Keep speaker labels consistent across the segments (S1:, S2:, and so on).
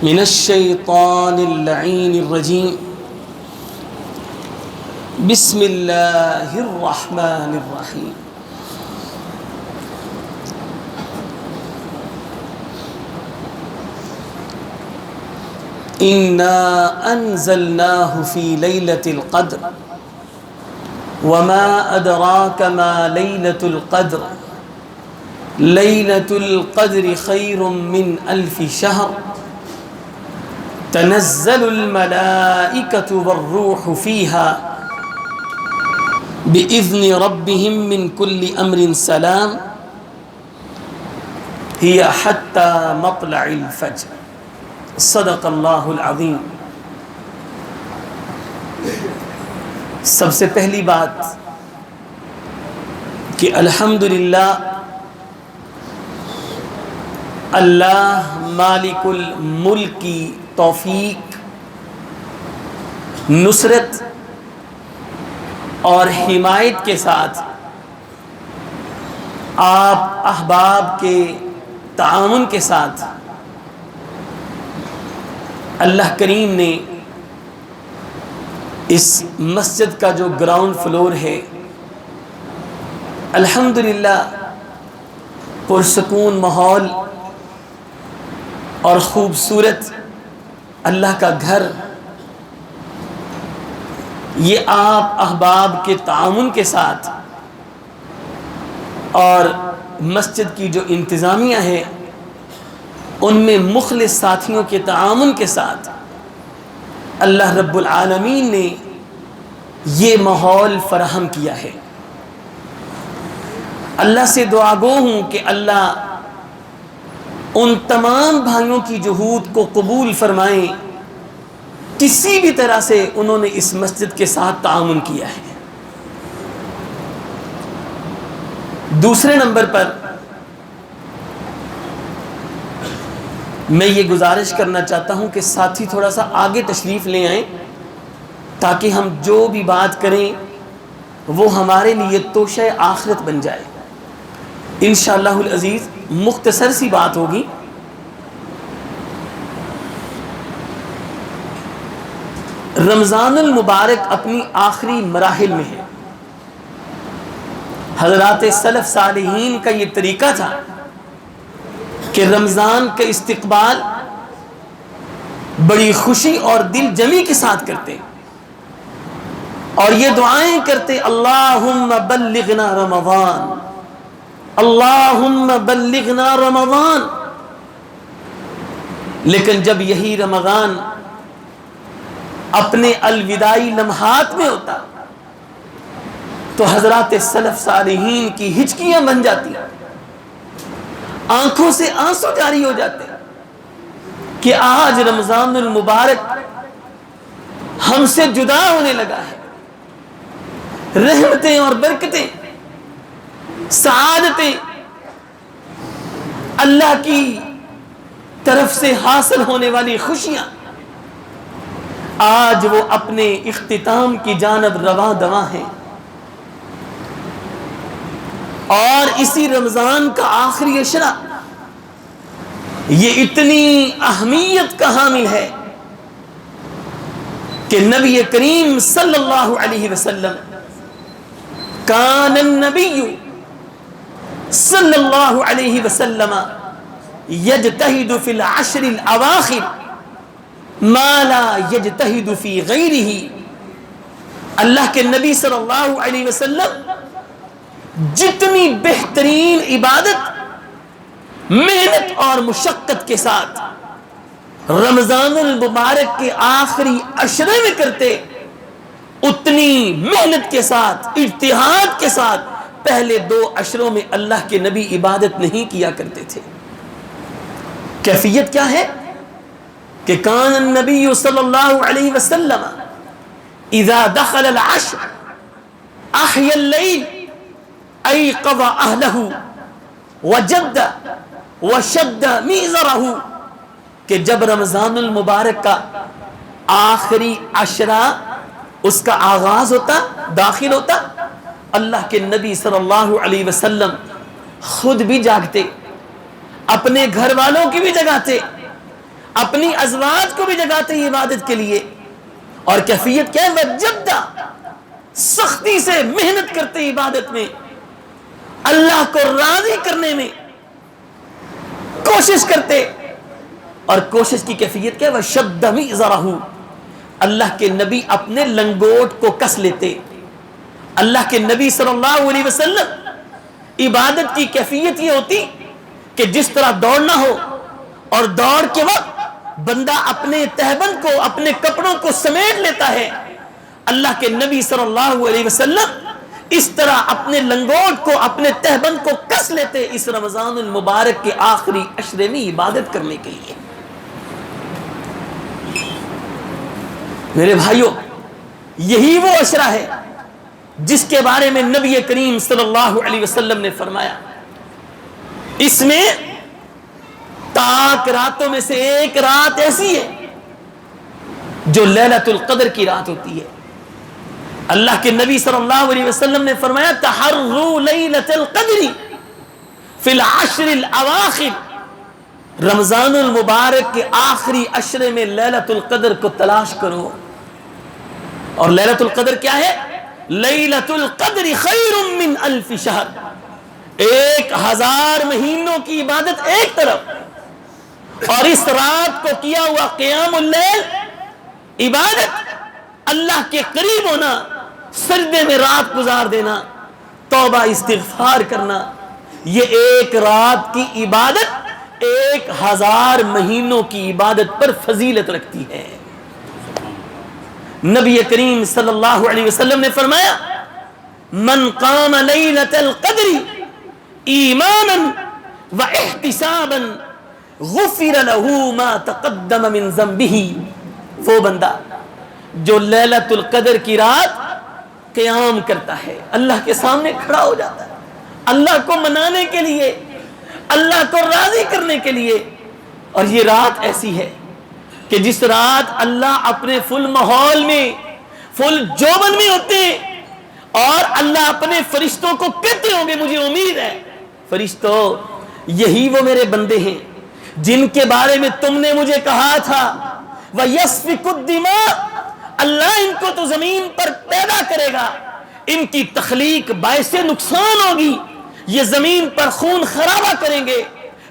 S1: من الشیطان اللعین الرجیم بسم اللہ الرحمن الرحیم انا انزلناه فی لیلۃ القدر وما ادراک ما لیلۃ القدر لیلۃ القدر خیر من الف شہر تنزل الملائکۃ والروح فیہا بإذن ربهم من كل امر سلام هي حتى مطلع الفجر صدق اللہ العظیم۔ سب سے پہلی بات کہ الحمدللہ اللہ مالک الملک کی توفیق، نصرت اور حمایت کے ساتھ آپ احباب کے تعاون کے ساتھ اللہ کریم نے اس مسجد کا جو گراؤنڈ فلور ہے الحمدللہ پرسکون ماحول اور خوبصورت اللہ کا گھر، یہ آپ احباب کے تعاون کے ساتھ اور مسجد کی جو انتظامیہ ہے ان میں مخلص ساتھیوں کے تعاون کے ساتھ اللہ رب العالمین نے یہ ماحول فراہم کیا ہے۔ اللہ سے دعا گو ہوں کہ اللہ ان تمام بھائیوں کی جہود کو قبول فرمائیں، کسی بھی طرح سے انہوں نے اس مسجد کے ساتھ تعاون کیا ہے۔ دوسرے نمبر پر میں یہ گزارش کرنا چاہتا ہوں کہ ساتھی تھوڑا سا آگے تشریف لے آئیں تاکہ ہم جو بھی بات کریں وہ ہمارے لیے توشہ آخرت بن جائے۔ انشاءاللہ العزیز مختصر سی بات ہوگی۔ رمضان المبارک اپنی آخری مراحل میں ہے۔ حضرات سلف صالحین کا یہ طریقہ تھا کہ رمضان کا استقبال بڑی خوشی اور دل جمی کے ساتھ کرتے اور یہ دعائیں کرتے، اللہم بلغنا رمضان، اللہم بلغنا رمضان۔ لیکن جب یہی رمضان اپنے الوداعی لمحات میں ہوتا تو حضرات سلف صالحین کی ہچکیاں بن جاتی، آنکھوں سے آنسو جاری ہو جاتے کہ آج رمضان المبارک ہم سے جدا ہونے لگا ہے۔ رحمتیں اور برکتیں، سعادتیں اللہ کی طرف سے حاصل ہونے والی خوشیاں آج وہ اپنے اختتام کی جانب رواں دواں ہیں۔ اور اسی رمضان کا آخری عشرہ یہ اتنی اہمیت کا حامل ہے کہ نبی کریم صلی اللہ علیہ وسلم کان النبی صلی اللہ علیہ وسلم یجتہد فی العشر الاواخر ما لا یجتہد فی غیرہ۔ اللہ کے نبی صلی اللہ علیہ وسلم جتنی بہترین عبادت محنت اور مشقت کے ساتھ رمضان المبارک کے آخری عشرے میں کرتے، اتنی محنت کے ساتھ اجتہاد کے ساتھ پہلے 2 عشروں میں اللہ کے نبی عبادت نہیں کیا کرتے تھے۔ کیفیت کیا ہے کہ کان النبی صلی اللہ علیہ وسلم اذا دخل العشر احیا اللیل ایقظ اہلہ وجد وشد میزرہ، کہ جب رمضان المبارک کا آخری عشرہ اس کا آغاز ہوتا، داخل ہوتا، اللہ کے نبی صلی اللہ علیہ وسلم خود بھی جاگتے، اپنے گھر والوں کی بھی جگاتے، اپنی ازواج کو بھی جگاتے ہیں عبادت کے لیے. اور کیفیت کیا ہے؟ وجدہ، سختی سے محنت کرتے ہیں عبادت میں، اللہ کو راضی کرنے میں کوشش کرتے. اور کوشش کی کیفیت کیا ہے؟ وشد میزرہ، اللہ کے نبی اپنے لنگوٹ کو کس لیتے. اللہ کے نبی صلی اللہ علیہ وسلم عبادت کی کیفیت یہ ہوتی کہ جس طرح دوڑنا ہو اور دوڑ کے وقت بندہ اپنے تہبند کو، اپنے کپڑوں کو سمیٹ لیتا ہے، اللہ کے نبی صلی اللہ علیہ وسلم اس طرح اپنے لنگوٹ کو، اپنے تہبند کو کس لیتے اس رمضان المبارک کے آخری عشرے میں عبادت کرنے کے لیے. میرے بھائیوں، یہی وہ عشرہ ہے جس کے بارے میں نبی کریم صلی اللہ علیہ وسلم نے فرمایا اس میں تاک راتوں میں سے ایک رات ایسی ہے جو لیلۃ القدر کی رات ہوتی ہے. اللہ کے نبی صلی اللہ علیہ وسلم نے فرمایا تحروا لیلۃ القدر فی العشر الاواخر، رمضان المبارک کے آخری عشرے میں لیلۃ القدر کو تلاش کرو. اور لیلۃ القدر کیا ہے؟ لیلۃ القدر خیر من الف شہر، 1000 مہینوں کی عبادت ایک طرف، اور اس رات کو کیا ہوا قیام اللیل عبادت، اللہ کے قریب ہونا، سجدے میں رات گزار دینا، توبہ استغفار کرنا، یہ ایک رات کی عبادت 1000 مہینوں کی عبادت پر فضیلت رکھتی ہے. نبی کریم صلی اللہ علیہ وسلم نے فرمایا من قام لیلۃ القدر ایمانا واحتسابا غفر له ما تقدم من ذنبه، وہ بندہ جو لیلۃ القدر کی رات قیام کرتا ہے، اللہ کے سامنے کھڑا ہو جاتا ہے اللہ کو منانے کے لیے، اللہ کو راضی کرنے کے لیے. اور یہ رات ایسی ہے کہ جس رات اللہ اپنے فل ماحول میں، فل جوبن میں ہوتے ہیں، اور اللہ اپنے فرشتوں کو کہتے ہوں گے مجھے امید ہے فرشتوں یہی وہ میرے بندے ہیں جن کے بارے میں تم نے مجھے کہا تھا وَيَسْفِكُ الدِّمَاءَ، اللہ ان کو تو زمین پر پیدا کرے گا، ان کی تخلیق باعث نقصان ہوگی، یہ زمین پر خون خرابہ کریں گے،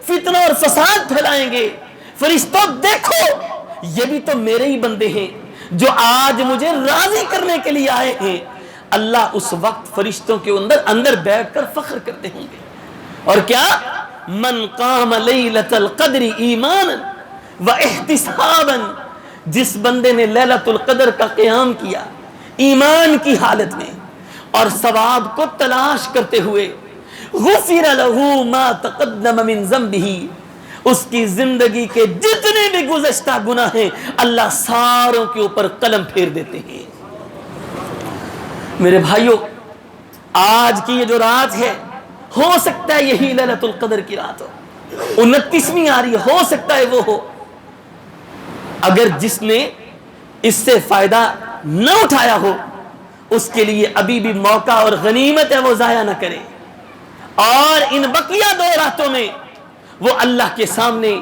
S1: فتنہ اور فساد پھیلائیں گے. فرشتوں دیکھو یہ بھی تو میرے ہی بندے ہیں جو آج مجھے راضی کرنے کے لیے آئے ہیں. اللہ اس وقت فرشتوں کے اندر بیٹھ کر فخر کرتے ہوں گے. اور کیا؟ من قام لیلۃ القدر ایمانا واحتسابا، جس بندے نے لیلۃ القدر کا قیام کیا ایمان کی حالت میں اور ثواب کو تلاش کرتے ہوئے، غفر له ما تقدم من ذنبه، اس کی زندگی کے جتنے بھی گزشتہ گناہ ہیں اللہ ساروں کے اوپر قلم پھیر دیتے ہیں. میرے بھائیوں، آج کی یہ جو رات ہے ہو سکتا ہے یہی لیلۃ القدر کی رات ہو، 29ویں آ رہی ہے، ہو سکتا ہے وہ ہو. اگر جس نے اس سے فائدہ نہ اٹھایا ہو اس کے لیے ابھی بھی موقع اور غنیمت ہے، وہ ضائع نہ کرے، اور ان بقیہ 2 راتوں میں وہ اللہ کے سامنے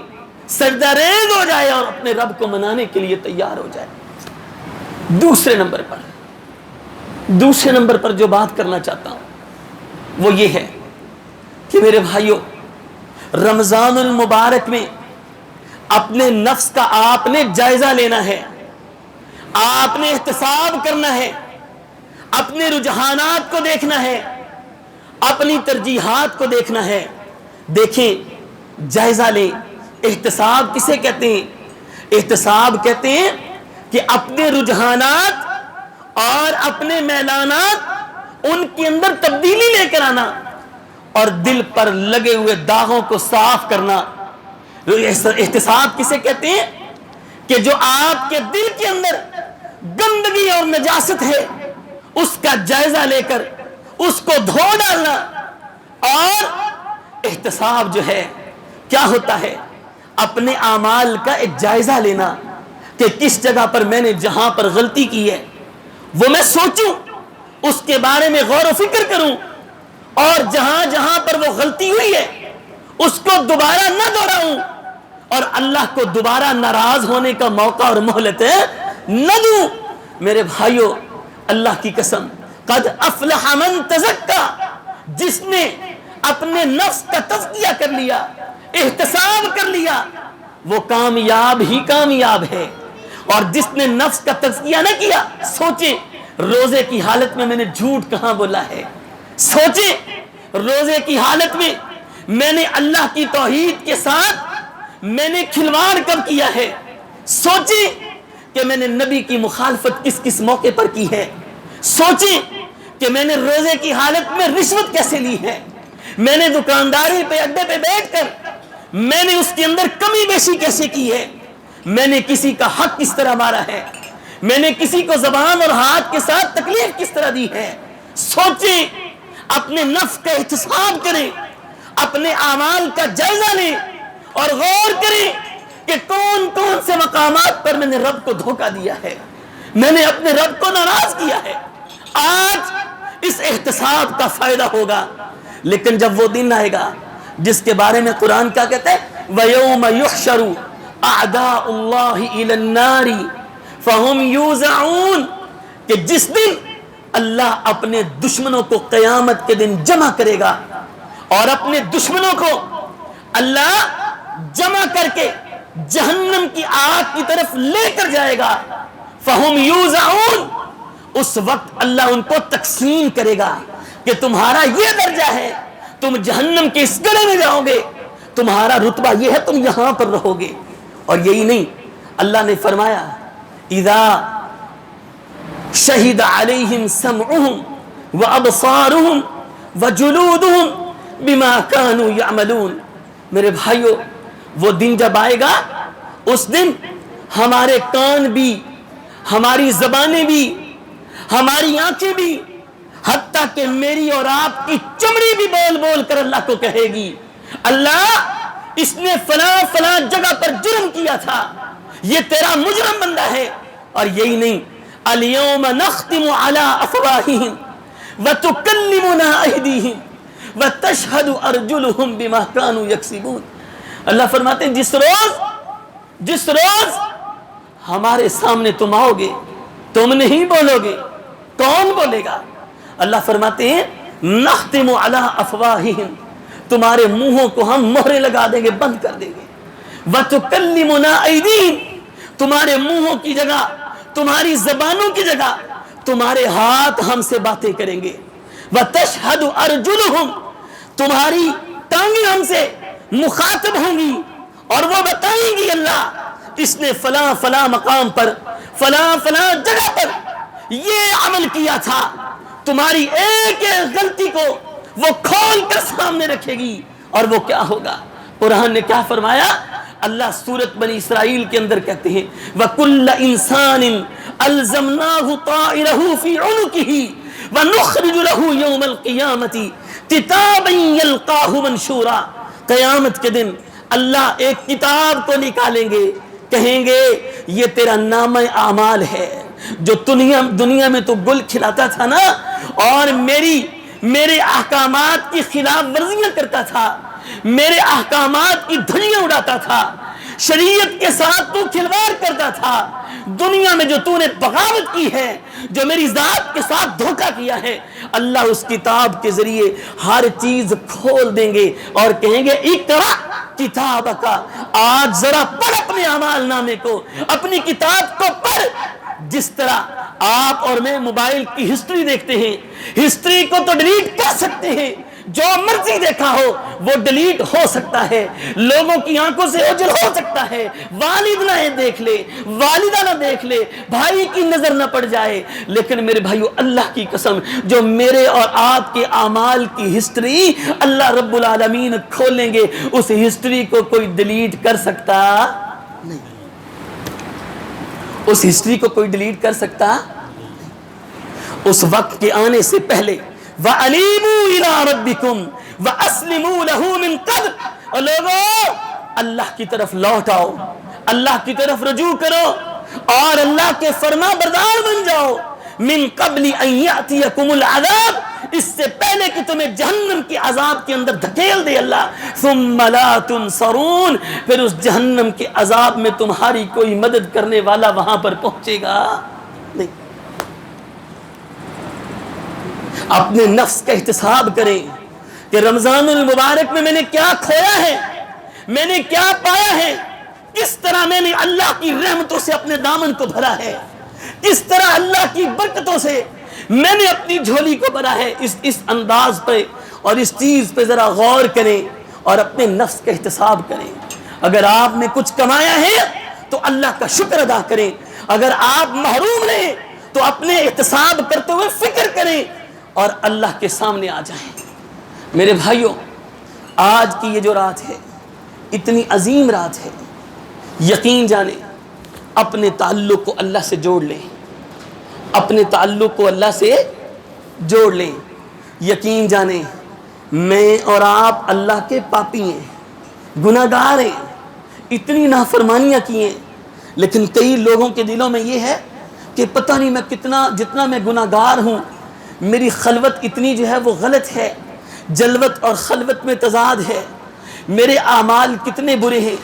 S1: سجدہ ریز ہو جائے اور اپنے رب کو منانے کے لیے تیار ہو جائے. دوسرے نمبر پر جو بات کرنا چاہتا ہوں وہ یہ ہے کہ میرے بھائیوں، رمضان المبارک میں اپنے نفس کا آپ نے جائزہ لینا ہے، آپ نے احتساب کرنا ہے، اپنے رجحانات کو دیکھنا ہے، اپنی ترجیحات کو دیکھنا ہے. دیکھیں، جائزہ لیں. احتساب کسے کہتے ہیں؟ احتساب کہتے ہیں کہ اپنے رجحانات اور اپنے میلانات ان کے اندر تبدیلی لے کر آنا اور دل پر لگے ہوئے داغوں کو صاف کرنا. احتساب کسے کہتے ہیں؟ کہ جو آپ کے دل کے اندر گندگی اور نجاست ہے اس کا جائزہ لے کر اس کو دھو ڈالنا. اور احتساب جو ہے کیا ہوتا ہے؟ اپنے اعمال کا ایک جائزہ لینا کہ کس جگہ پر میں نے جہاں پر غلطی کی ہے وہ میں سوچوں، اس کے بارے میں غور و فکر کروں، اور جہاں جہاں پر وہ غلطی ہوئی ہے اس کو دوبارہ نہ دہراؤں، اور اللہ کو دوبارہ ناراض ہونے کا موقع اور مہلت نہ دوں۔ میرے بھائیو، اللہ کی قسم، قد افلح من تزکا، جس نے اپنے نفس کا تزکیہ کر لیا، احتساب کر لیا، وہ کامیاب ہی کامیاب ہے۔ اور جس نے نفس کا تزکیہ نہ کیا، سوچیں روزے کی حالت میں نے جھوٹ کہاں بولا ہے، سوچیں روزے کی حالت میں میں نے اللہ کی توحید کے ساتھ میں نے کھلواڑ کب کیا ہے، سوچیں کہ میں نے نبی کی مخالفت کس کس موقع پر کی ہے، سوچیں کہ میں نے روزے کی حالت میں رشوت کیسے لی ہے، میں نے دکانداری پہ اڈے پہ بیٹھ کر میں نے اس کے اندر کمی بیشی کیسے کی ہے، میں نے کسی کا حق کس طرح مارا ہے، میں نے کسی کو زبان اور ہاتھ کے ساتھ تکلیف کس طرح دی ہے۔ سوچیں، اپنے نفس کا احتساب کریں، اپنے اعمال کا جائزہ لیں اور غور کریں کہ کون کون سے مقامات پر میں نے رب کو دھوکہ دیا ہے، میں نے اپنے رب کو ناراض کیا ہے۔ آج اس احتساب کا فائدہ ہوگا، لیکن جب وہ دن آئے گا جس کے بارے میں قرآن کیا کہتا ہے، وَيَوْمَ يُحْشَرُ أَعْدَاءُ اللَّهِ إِلَى النَّارِ فَهُمْ يُوزَعُونَ، کہ جس دن اللہ اپنے دشمنوں کو قیامت کے دن جمع کرے گا اور اپنے دشمنوں کو اللہ جمع کر کے جہنم کی آگ کی طرف لے کر جائے گا۔ فَهُمْ يُوزَعُونَ، اس وقت اللہ ان کو تقسیم کرے گا کہ تمہارا یہ درجہ ہے، تم جہنم کے اس گڑھے میں جاؤ گے، تمہارا رتبہ یہ ہے، تم یہاں پر رہو گے۔ اور یہی نہیں، اللہ نے فرمایا اذا شہد علیہم سمعہم وابصارہم وجلودہم بما کانوا یعملون۔ میرے بھائیو، وہ دن جب آئے گا، اس دن ہمارے کان بھی، ہماری زبانیں بھی، ہماری آنکھیں بھی، حتیٰ کہ میری اور آپ کی چمڑی بھی بول بول کر اللہ کو کہے گی، اللہ اس نے فلاں فلاں جگہ پر جرم کیا تھا، یہ تیرا مجرم بندہ ہے۔ اور یہی نہیں، اليوم نختم على افواہہم وتکلمنا ایدیہم وتشہد ارجلہم بما کانوا یکسبون۔ اللہ فرماتے ہیں جس روز ہمارے سامنے تم آؤ گے، تم نہیں بولو گے، کون بولے گا؟ اللہ فرماتے ہیں نختم علی افواہہم، تمہارے منہوں کو ہم مہرے لگا دیں گے، بند کر دیں گے۔ وَتُكَلِّمُنَا أَيْدِيهِمْ، تمہارے منہوں کی جگہ، تمہاری زبانوں کی جگہ تمہارے ہاتھ ہم سے باتیں کریں گے۔ وَتَشْهَدُ أَرْجُلُهُمْ، تمہاری ٹانگیں ہم سے مخاطب ہوں گی اور وہ بتائیں گی اللہ اس نے فلاں فلاں مقام پر، فلاں فلاں جگہ پر یہ عمل کیا تھا۔ تمہاری ایک ایک غلطی کو وہ کھول کر سامنے رکھے گی۔ اور وہ کیا ہوگا؟ قرآن نے کیا فرمایا؟ اللہ سورۃ بنی اسرائیل کے اندر کہتے ہیں وَكُلَّ إِنسَانٍ أَلْزَمْنَاهُ طَائِرَهُ فِي عُنُقِهِ وَنُخْرِجُ لَهُ يَوْمَ الْقِيَامَةِ كِتَابًا يَلْقَاهُ مَنشُورًا۔ قیامت کے دن اللہ ایک کتاب کو نکالیں گے، کہیں گے یہ تیرا نامہ اعمال ہے، جو دنیا میں تو گل کھلاتا تھا نا، اور میرے احکامات کی خلاف ورزیاں کرتا تھا، میرے احکامات کی دھلیاں اڑاتا تھا، شریعت کے ساتھ تو کھلواڑ کرتا تھا، دنیا میں جو تو نے بغاوت کی ہے، جو میری ذات کے ساتھ دھوکہ کیا ہے، اللہ اس کتاب کے ذریعے ہر چیز کھول دیں گے اور کہیں گے اقرا کتابک، آج ذرا پڑھ اپنے اعمال نامے کو، اپنی کتاب کو پڑھ۔ جس طرح آپ اور میں موبائل کی ہسٹری دیکھتے ہیں، ہسٹری کو تو ڈیلیٹ کر سکتے ہیں، جو مرضی دیکھا ہو وہ ڈیلیٹ ہو سکتا ہے، لوگوں کی آنکھوں سے اوجھل ہو سکتا ہے، والد نہ دیکھ لے، والدہ نہ دیکھ لے، بھائی کی نظر نہ پڑ جائے، لیکن میرے بھائیو اللہ کی قسم جو میرے اور آپ کے اعمال کی ہسٹری اللہ رب العالمین کھولیں گے، اس ہسٹری کو کوئی ڈیلیٹ کر سکتا نہیں، اس ہسٹری کو کوئی ڈیلیٹ کر سکتا نہیں۔ اس وقت کے آنے سے پہلے وَأَنِيبُوا إِلَىٰ رَبِّكُمْ وَأَسْلِمُوا لَهُ مِن قَبْلُ، اور لوگوں اللہ کی طرف لوٹ آؤ، اللہ کی طرف رجوع کرو اور اللہ کے فرما بردار بن جاؤ۔ من قبل ان یأتیکم العذاب، اس سے پہلے کہ تمہیں جہنم کے عذاب کے اندر دھکیل دے اللہ، ثم لا تنصرون، پھر اس جہنم کے عذاب میں تمہاری کوئی مدد کرنے والا وہاں پر پہنچے گا نہیں۔ اپنے نفس کا احتساب کریں کہ رمضان المبارک میں میں نے کیا کھویا ہے، میں نے کیا پایا ہے، کس طرح میں نے اللہ کی رحمتوں سے اپنے دامن کو بھرا ہے، کس طرح اللہ کی برکتوں سے میں نے اپنی جھولی کو بھرا ہے۔ اس انداز پہ اور اس چیز پہ ذرا غور کریں اور اپنے نفس کا احتساب کریں۔ اگر آپ نے کچھ کمایا ہے تو اللہ کا شکر ادا کریں، اگر آپ محروم رہے تو اپنے احتساب کرتے ہوئے فکر کریں اور اللہ کے سامنے آ جائیں۔ میرے بھائیوں، آج کی یہ جو رات ہے اتنی عظیم رات ہے، یقین جانیں اپنے تعلق کو اللہ سے جوڑ لیں، اپنے تعلق کو اللہ سے جوڑ لیں۔ یقین جانیں میں اور آپ اللہ کے پاپی ہیں، گناہ گار ہیں، اتنی نافرمانیاں کی ہیں، لیکن کئی لوگوں کے دلوں میں یہ ہے کہ پتہ نہیں میں جتنا میں گناہ گار ہوں، میری خلوت اتنی جو ہے وہ غلط ہے، جلوت اور خلوت میں تضاد ہے، میرے اعمال کتنے برے ہیں،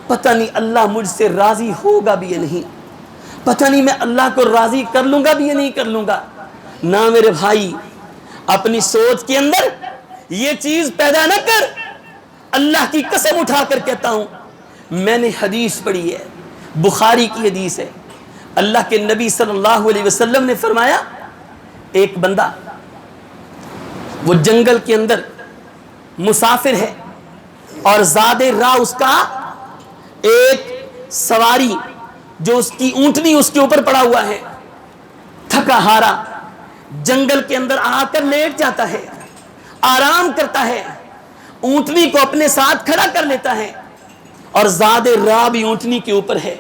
S1: پتہ نہیں اللہ مجھ سے راضی ہوگا بھی یا نہیں، پتہ نہیں میں اللہ کو راضی کر لوں گا بھی یا نہیں کر لوں گا۔ نہ میرے بھائی، اپنی سوچ کے اندر یہ چیز پیدا نہ کر۔ اللہ کی قسم اٹھا کر کہتا ہوں، میں نے حدیث پڑھی ہے، بخاری کی حدیث ہے، اللہ کے نبی صلی اللہ علیہ وسلم نے فرمایا ایک بندہ وہ جنگل کے اندر مسافر ہے اور زاد راہ اس کا ایک سواری جو اس کی اونٹنی اس کے اوپر پڑا ہوا ہے، تھکا ہارا جنگل کے اندر آ کر لیٹ جاتا ہے، آرام کرتا ہے، اونٹنی کو اپنے ساتھ کھڑا کر لیتا ہے اور زاد راہ بھی اونٹنی کے اوپر ہے۔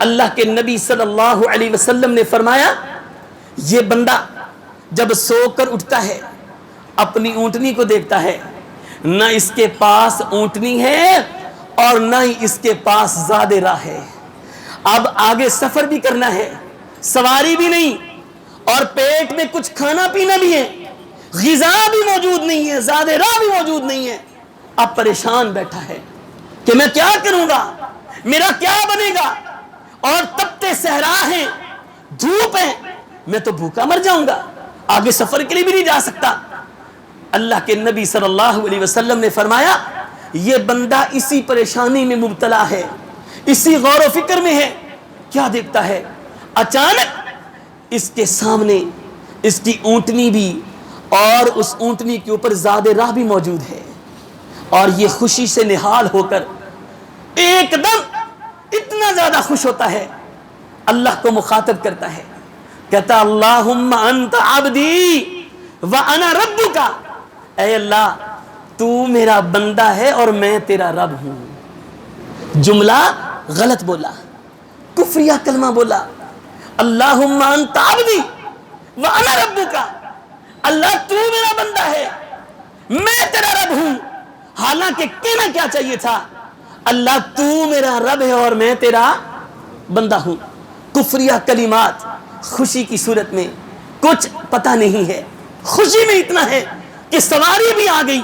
S1: اللہ کے نبی صلی اللہ علیہ وسلم نے فرمایا یہ بندہ جب سو کر اٹھتا ہے اپنی اونٹنی کو دیکھتا ہے، نہ اس کے پاس اونٹنی ہے اور نہ ہی اس کے پاس زاد راہ ہے۔ اب آگے سفر بھی کرنا ہے، سواری بھی نہیں اور پیٹ میں کچھ کھانا پینا بھی ہے، غذا بھی موجود نہیں ہے، زاد راہ بھی موجود نہیں ہے۔ اب پریشان بیٹھا ہے کہ میں کیا کروں گا، میرا کیا بنے گا، اور تپتے صحرا ہیں، دھوپ ہے، میں تو بھوکا مر جاؤں گا، آگے سفر کے لیے بھی نہیں جا سکتا۔ اللہ کے نبی صلی اللہ علیہ وسلم نے فرمایا یہ بندہ اسی پریشانی میں مبتلا ہے، اسی غور و فکر میں ہے، کیا دیکھتا ہے اچانک اس کے سامنے اس کی اونٹنی بھی اور اس اونٹنی کے اوپر زاد راہ بھی موجود ہے، اور یہ خوشی سے نہال ہو کر ایک دم اتنا زیادہ خوش ہوتا ہے، اللہ کو مخاطب کرتا ہے، کہتا اللہم انت عبدی وانا ربک، اے اللہ تو میرا بندہ ہے اور میں تیرا رب ہوں۔ جملہ غلط بولا، کفریہ کلمہ بولا، اللہم انت عبدی وانا ربک، اللہ تو میرا بندہ ہے میں تیرا رب ہوں۔ حالانکہ کہنا کیا چاہیے تھا، اللہ تو میرا رب ہے اور میں تیرا بندہ ہوں۔ کفریہ کلمات خوشی کی صورت میں کچھ پتہ نہیں ہے، خوشی میں اتنا ہے کہ سواری بھی آ گئی،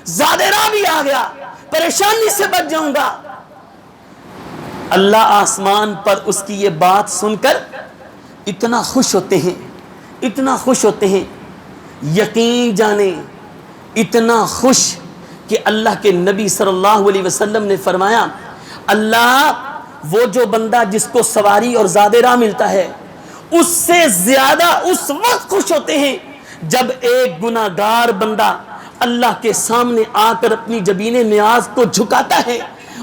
S1: زاد راہ بھی آ گیا، پریشانی سے بچ جاؤں گا۔ اللہ آسمان پر اس کی یہ بات سن کر اتنا خوش ہوتے ہیں، اتنا خوش ہوتے ہیں، یقین جانیں اتنا خوش کہ اللہ کے نبی صلی اللہ علیہ وسلم نے فرمایا اللہ وہ جو بندہ جس کو سواری اور زاد راہ ملتا ہے اس سے زیادہ اس وقت خوش ہوتے ہیں جب ایک گناہ گار بندہ اللہ کے سامنے آ کر اپنی جبین نیاز کو جھکاتا ہے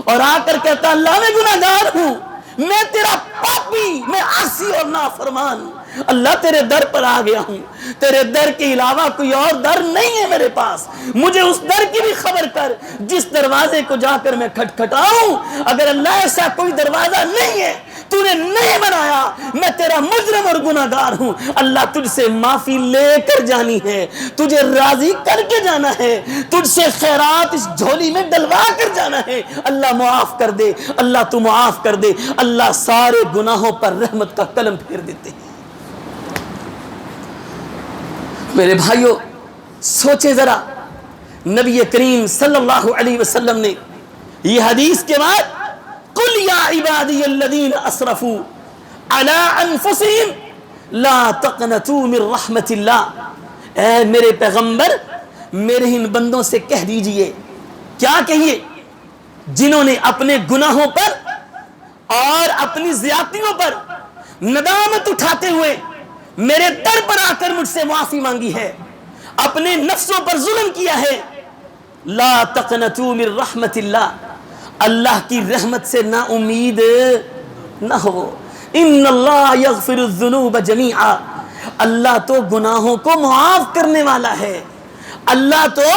S1: اور آ کر کہتا اللہ میں گناہ گار ہوں، میں تیرا پاپی، میں عاصی اور نافرمان، اللہ تیرے در پر آ گیا ہوں، تیرے در کے علاوہ کوئی اور در نہیں ہے میرے پاس، مجھے اس در کی بھی خبر کر جس دروازے کو جا کر میں کھٹکھٹاؤں، اگر اللہ ایسا کوئی دروازہ نہیں ہے تو نے نہیں بنایا، میں تیرا مجرم اور گناہ گار ہوں، اللہ تجھ سے معافی لے کر جانی ہے، تجھے راضی کر کے جانا ہے، تجھ سے خیرات اس جھولی میں ڈلوا کر جانا ہے، اللہ معاف کر دے، اللہ تو معاف کر دے، اللہ سارے گناہوں پر رحمت کا قلم پھیر دیتے ہیں۔ میرے بھائیوں سوچے ذرا، نبی کریم صلی اللہ علیہ وسلم نے یہ حدیث کے بعد قل یا عبادی الذین اسرفوا علی انفسہم لا تقنطوا من رحمت اللہ، اے میرے پیغمبر میرے ان بندوں سے کہہ دیجئے، کیا کہیے، جنہوں نے اپنے گناہوں پر اور اپنی زیادتیوں پر ندامت اٹھاتے ہوئے میرے در پر آ کر مجھ سے معافی مانگی ہے، اپنے نفسوں پر ظلم کیا ہے، لا تقنطوا من رحمت اللہ، اللہ کی رحمت سے نا امید نہ ہو، ان اللہ یغفر الذنوب جمیعا، اللہ تو گناہوں کو معاف کرنے والا ہے، اللہ تو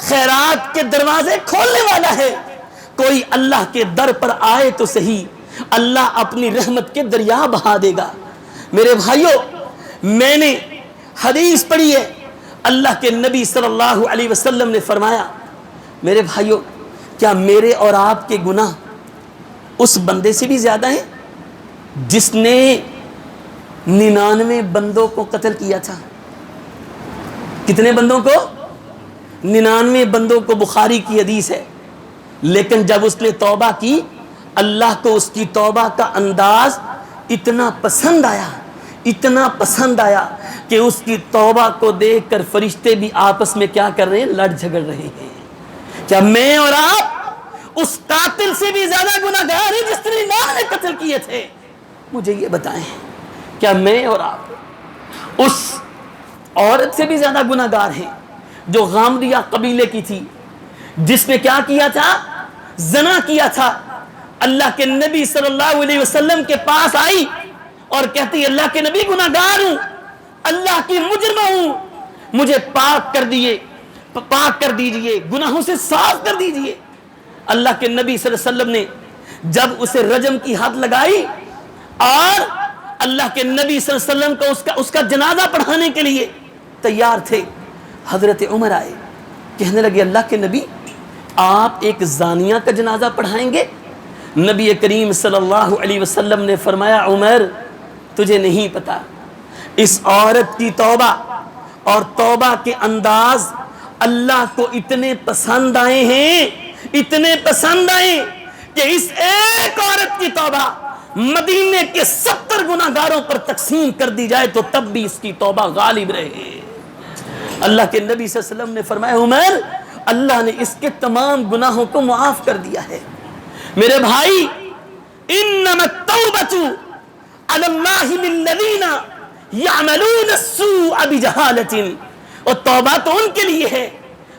S1: خیرات کے دروازے کھولنے والا ہے، کوئی اللہ کے در پر آئے تو صحیح، اللہ اپنی رحمت کے دریا بہا دے گا۔ میرے بھائیوں، میں نے حدیث پڑھی ہے، اللہ کے نبی صلی اللہ علیہ وسلم نے فرمایا، میرے بھائیوں کیا میرے اور آپ کے گناہ اس بندے سے بھی زیادہ ہیں جس نے 99 بندوں کو قتل کیا تھا؟ کتنے بندوں کو؟ 99 بندوں کو، بخاری کی حدیث ہے، لیکن جب اس نے توبہ کی، اللہ کو اس کی توبہ کا انداز اتنا پسند آیا، اتنا پسند آیا کہ اس کی توبہ کو دیکھ کر فرشتے بھی آپس میں کیا کر رہے ہیں؟ لڑ جھگڑ رہے ہیں۔ کیا میں اور آپ اس قاتل سے بھی زیادہ گناہگار ہیں جس نے 99 قتل کیے تھے؟ مجھے یہ بتائیں، کیا میں اور آپ اس عورت سے بھی زیادہ گناہگار ہیں جو غامدیہ قبیلے کی تھی، جس نے کیا کیا تھا؟ زنا کیا تھا؟ اللہ کے نبی صلی اللہ علیہ وسلم کے پاس آئی اور کہتی، اللہ کے نبی گناہگار ہوں، اللہ کی مجرمہ ہوں، مجھے پاک کر دیجئے، گناہوں سے صاف کر دیجئے۔ اللہ کے نبی صلی اللہ علیہ وسلم نے جب اسے رجم کی حد لگائی اور اللہ کے نبی صلی اللہ علیہ وسلم کو اس کا جنازہ پڑھانے کے لیے تیار تھے، حضرت عمر آئے، کہنے لگے، اللہ کے نبی آپ ایک زانیہ کا جنازہ پڑھائیں گے؟ نبی کریم صلی اللہ علیہ وسلم نے فرمایا، عمر تجھے نہیں پتا، اس عورت کی توبہ اور توبہ کے انداز اللہ کو اتنے پسند آئے ہیں، اتنے پسند آئے کہ اس ایک عورت کی توبہ مدینے کے 70 گناہگاروں پر تقسیم کر دی جائے تو تب بھی اس کی توبہ غالب رہے۔ اللہ کے نبی صلی اللہ علیہ وسلم نے فرمایا، عمر اللہ نے اس کے تمام گناہوں کو معاف کر دیا ہے۔ میرے بھائی، انما التوبۃ علی اللہ للذین یعملون السوء بجہالۃ، اور توبہ تو ان کے لیے ہے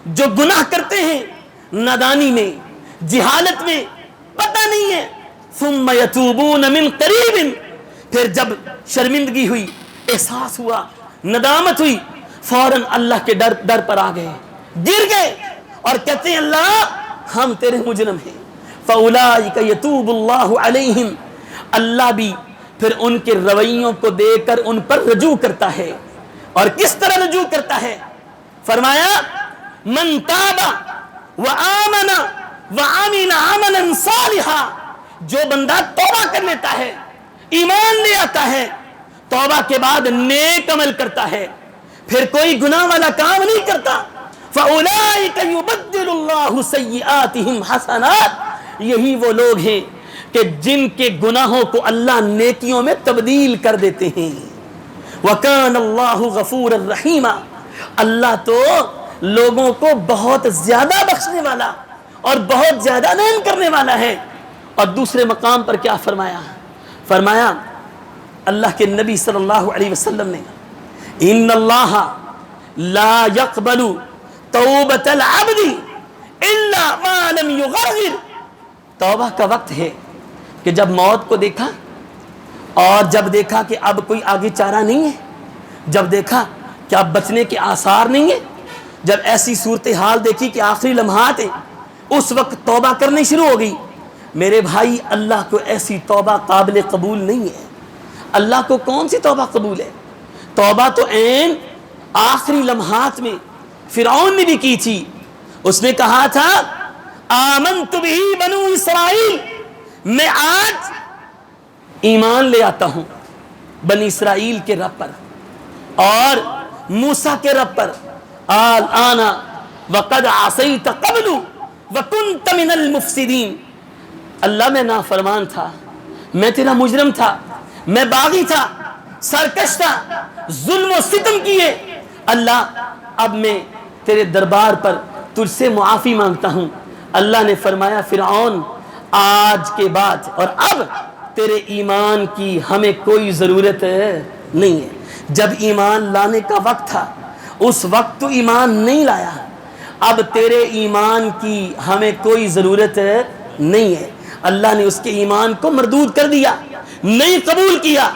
S1: جو گناہ کرتے ہیں نادانی میں، جہالت میں، پتہ نہیں ہے، ثم یتوبون من قریب، پھر جب شرمندگی ہوئی، احساس ہوا، ندامت ہوئی، فوراً اللہ کے در پر آ گئے، گر گئے اور کہتے ہیں، اللہ ہم تیرے مجرم ہیں، فَأُولَٰئِكَ يَتُوبُ اللَّهُ عَلَيْهِمْ، اللہ بھی پھر ان کے رویوں کو دیکھ کر ان پر رجوع کرتا ہے۔ اور کس طرح رجوع کرتا ہے؟ فرمایا، من تاب وآمن وعمل عملا صالحا، جو بندہ توبہ کر لیتا ہے، ایمان لے آتا ہے، توبہ کے بعد نیک عمل کرتا ہے، پھر کوئی گناہ والا کام نہیں کرتا، فَأُولَٰئِكَ يُبَدِّلُ اللَّهُ سَيِّئَاتِهِمْ حَسَنَاتٍ، یہی وہ لوگ ہیں کہ جن کے گناہوں کو اللہ نیکیوں میں تبدیل کر دیتے ہیں۔ وَكَانَ اللَّهُ غَفُورًا رَحِيمًا، اللہ تو لوگوں کو بہت زیادہ بخشنے والا اور بہت زیادہ رحم کرنے والا ہے۔ اور دوسرے مقام پر کیا فرمایا؟ فرمایا اللہ کے نبی صلی اللہ علیہ وسلم نے، ان اللہ لا يقبل توبۃ العبد الا ما لم يغرغر، توبہ کا وقت ہے کہ جب موت کو دیکھا اور جب دیکھا کہ اب کوئی آگے چارہ نہیں ہے، جب دیکھا کہ اب بچنے کے آثار نہیں ہیں، جب ایسی صورتحال دیکھی کہ آخری لمحات ہیں، اس وقت توبہ کرنی شروع ہو گئی۔ میرے بھائی، اللہ کو ایسی توبہ قابل قبول نہیں ہے۔ اللہ کو کون سی توبہ قبول ہے؟ توبہ تو عین آخری لمحات میں فرعون نے بھی کی تھی، اس نے کہا تھا، آمنت بہ بنو اسرائیل، میں آج ایمان لے آتا ہوں بنی اسرائیل کے رب پر اور موسیٰ کے رب پر الآن وقد عصیت قبل وکنت من المفسدین. اللہ میں نافرمان تھا، میں تیرا مجرم تھا، میں باغی تھا، سرکش تھا، ظلم و ستم کیے. اللہ اب میں تیرے دربار پر تجھ سے معافی مانگتا ہوں. اللہ نے فرمایا فرعون آج کے بعد اور اب تیرے ایمان کی ہمیں کوئی ضرورت نہیں ہے. جب ایمان لانے کا وقت تھا اس وقت تو ایمان نہیں لایا، اب تیرے ایمان کی ہمیں کوئی ضرورت نہیں ہے. اللہ نے اس کے ایمان کو مردود کر دیا، نہیں قبول کیا.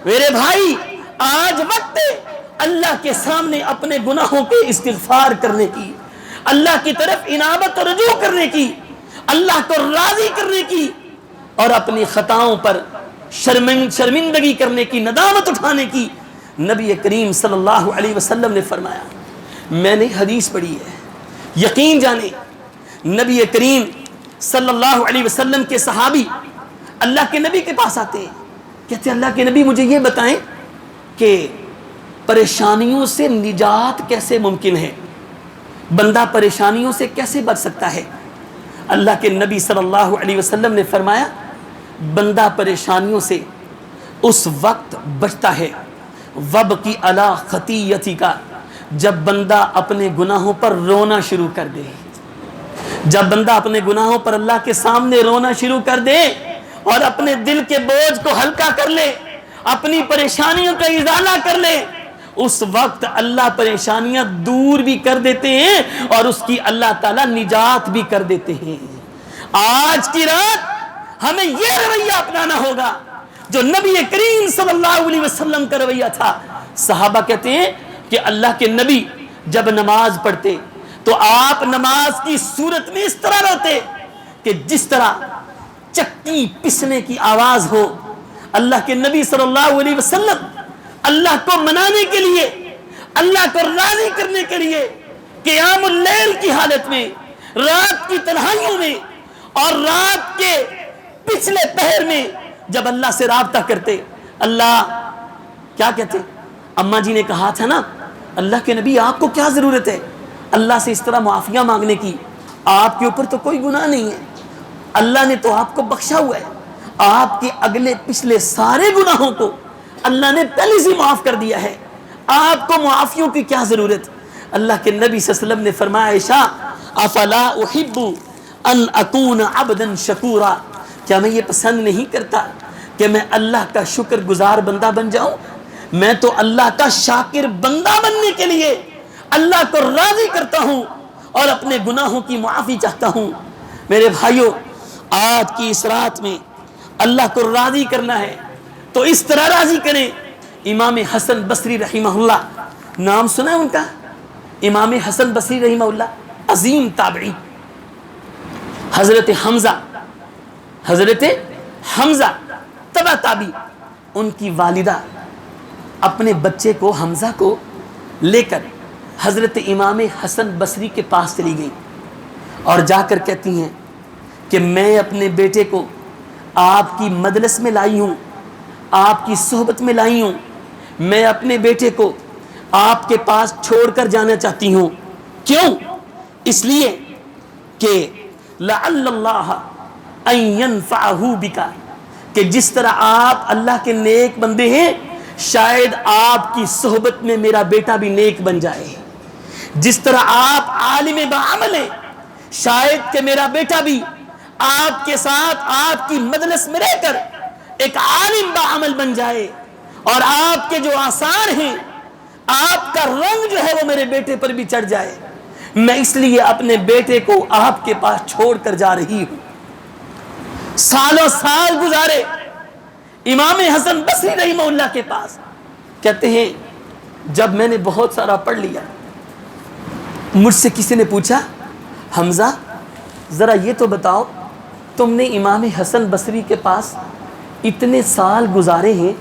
S1: میرے بھائی آج وقت ہے اللہ کے سامنے اپنے گناہوں کے استغفار کرنے کی، اللہ کی طرف انابت و رجوع کرنے کی، اللہ کو راضی کرنے کی، اور اپنی خطاؤں پر شرمندگی کرنے کی، ندامت اٹھانے کی. نبی کریم صلی اللہ علیہ وسلم نے فرمایا، میں نے حدیث پڑھی ہے، یقین جانے نبی کریم صلی اللہ علیہ وسلم کے صحابی اللہ کے نبی کے پاس آتے ہیں، کہتے ہیں اللہ کے نبی مجھے یہ بتائیں کہ پریشانیوں سے نجات کیسے ممکن ہے، بندہ پریشانیوں سے کیسے بچ سکتا ہے. اللہ کے نبی صلی اللہ علیہ وسلم نے فرمایا بندہ پریشانیوں سے اس وقت بچتا ہے وبکی علی خطیتی کا، جب بندہ اپنے گناہوں پر رونا شروع کر دے. جب بندہ اپنے گناہوں پر اللہ کے سامنے رونا شروع کر دے اور اپنے دل کے بوجھ کو ہلکا کر لے، اپنی پریشانیوں کا ازالہ کر لے، اس وقت اللہ پریشانیاں دور بھی کر دیتے ہیں اور اس کی اللہ تعالیٰ نجات بھی کر دیتے ہیں. آج کی رات ہمیں یہ رویہ اپنانا ہوگا جو نبی کریم صلی اللہ علیہ وسلم کا رویہ تھا. صحابہ کہتے ہیں کہ اللہ کے نبی جب نماز پڑھتے تو آپ نماز کی صورت میں اس طرح روتے کہ جس طرح چکی پسنے کی آواز ہو. اللہ کے نبی صلی اللہ علیہ وسلم اللہ کو منانے کے لیے، اللہ کو راضی کرنے کے لیے قیام اللیل کی حالت میں، رات کی تنہائیوں میں اور رات کے پچھلے پہر میں جب اللہ سے رابطہ کرتے، اللہ کیا کہتے؟ اماں جی نے کہا تھا نا اللہ کے نبی آپ کو کیا ضرورت ہے اللہ سے اس طرح معافیاں مانگنے کی، آپ کے اوپر تو کوئی گناہ نہیں ہے، اللہ نے تو آپ کو بخشا ہوا ہے، آپ کے اگلے پچھلے سارے گناہوں کو اللہ نے پہلے سے معاف کر دیا ہے، آپ کو معافیوں کی کیا ضرورت. اللہ کے نبی صلی اللہ علیہ وسلم نے فرمایا عائشہ افلا احب ان اکون عبدا شکورا، کیا میں یہ پسند نہیں کرتا کہ میں اللہ کا شکر گزار بندہ بن جاؤں. میں تو اللہ کا شاکر بندہ بننے کے لیے اللہ کو راضی کرتا ہوں اور اپنے گناہوں کی معافی چاہتا ہوں. میرے بھائیوں آج کی اس رات میں اللہ کو راضی کرنا ہے تو اس طرح راضی کریں. امام حسن بصری رحمہ اللہ، نام سنا ہے ان کا؟ امام حسن بصری رحمہ اللہ عظیم تابعی، حضرت حمزہ تبع تابعی. ان کی والدہ اپنے بچے کو حمزہ کو لے کر حضرت امام حسن بصری کے پاس چلی گئی اور جا کر کہتی ہیں کہ میں اپنے بیٹے کو آپ کی مجلس میں لائی ہوں، آپ کی صحبت میں لائی ہوں، میں اپنے بیٹے کو آپ کے پاس چھوڑ کر جانا چاہتی ہوں. کیوں؟ اس لیے کہ لعل اللہ ان ينفعه بک، کہ جس طرح آپ اللہ کے نیک بندے ہیں شاید آپ کی صحبت میں میرا بیٹا بھی نیک بن جائے. جس طرح آپ عالم بعمل ہیں شاید کہ میرا بیٹا بھی آپ کے ساتھ آپ کی مجلس میں رہ کر ایک عالم بعمل بن جائے اور آپ کے جو آثار ہیں، آپ کا رنگ جو ہے وہ میرے بیٹے پر بھی چڑھ جائے. میں اس لیے اپنے بیٹے کو آپ کے پاس چھوڑ کر جا رہی ہوں. سالوں سال گزارے امام حسن بصری رحمہ اللہ کے پاس. کہتے ہیں جب میں نے بہت سارا پڑھ لیا مجھ سے کسی نے پوچھا حمزہ ذرا یہ تو بتاؤ تم نے امام حسن بصری کے پاس اتنے سال گزارے ہیں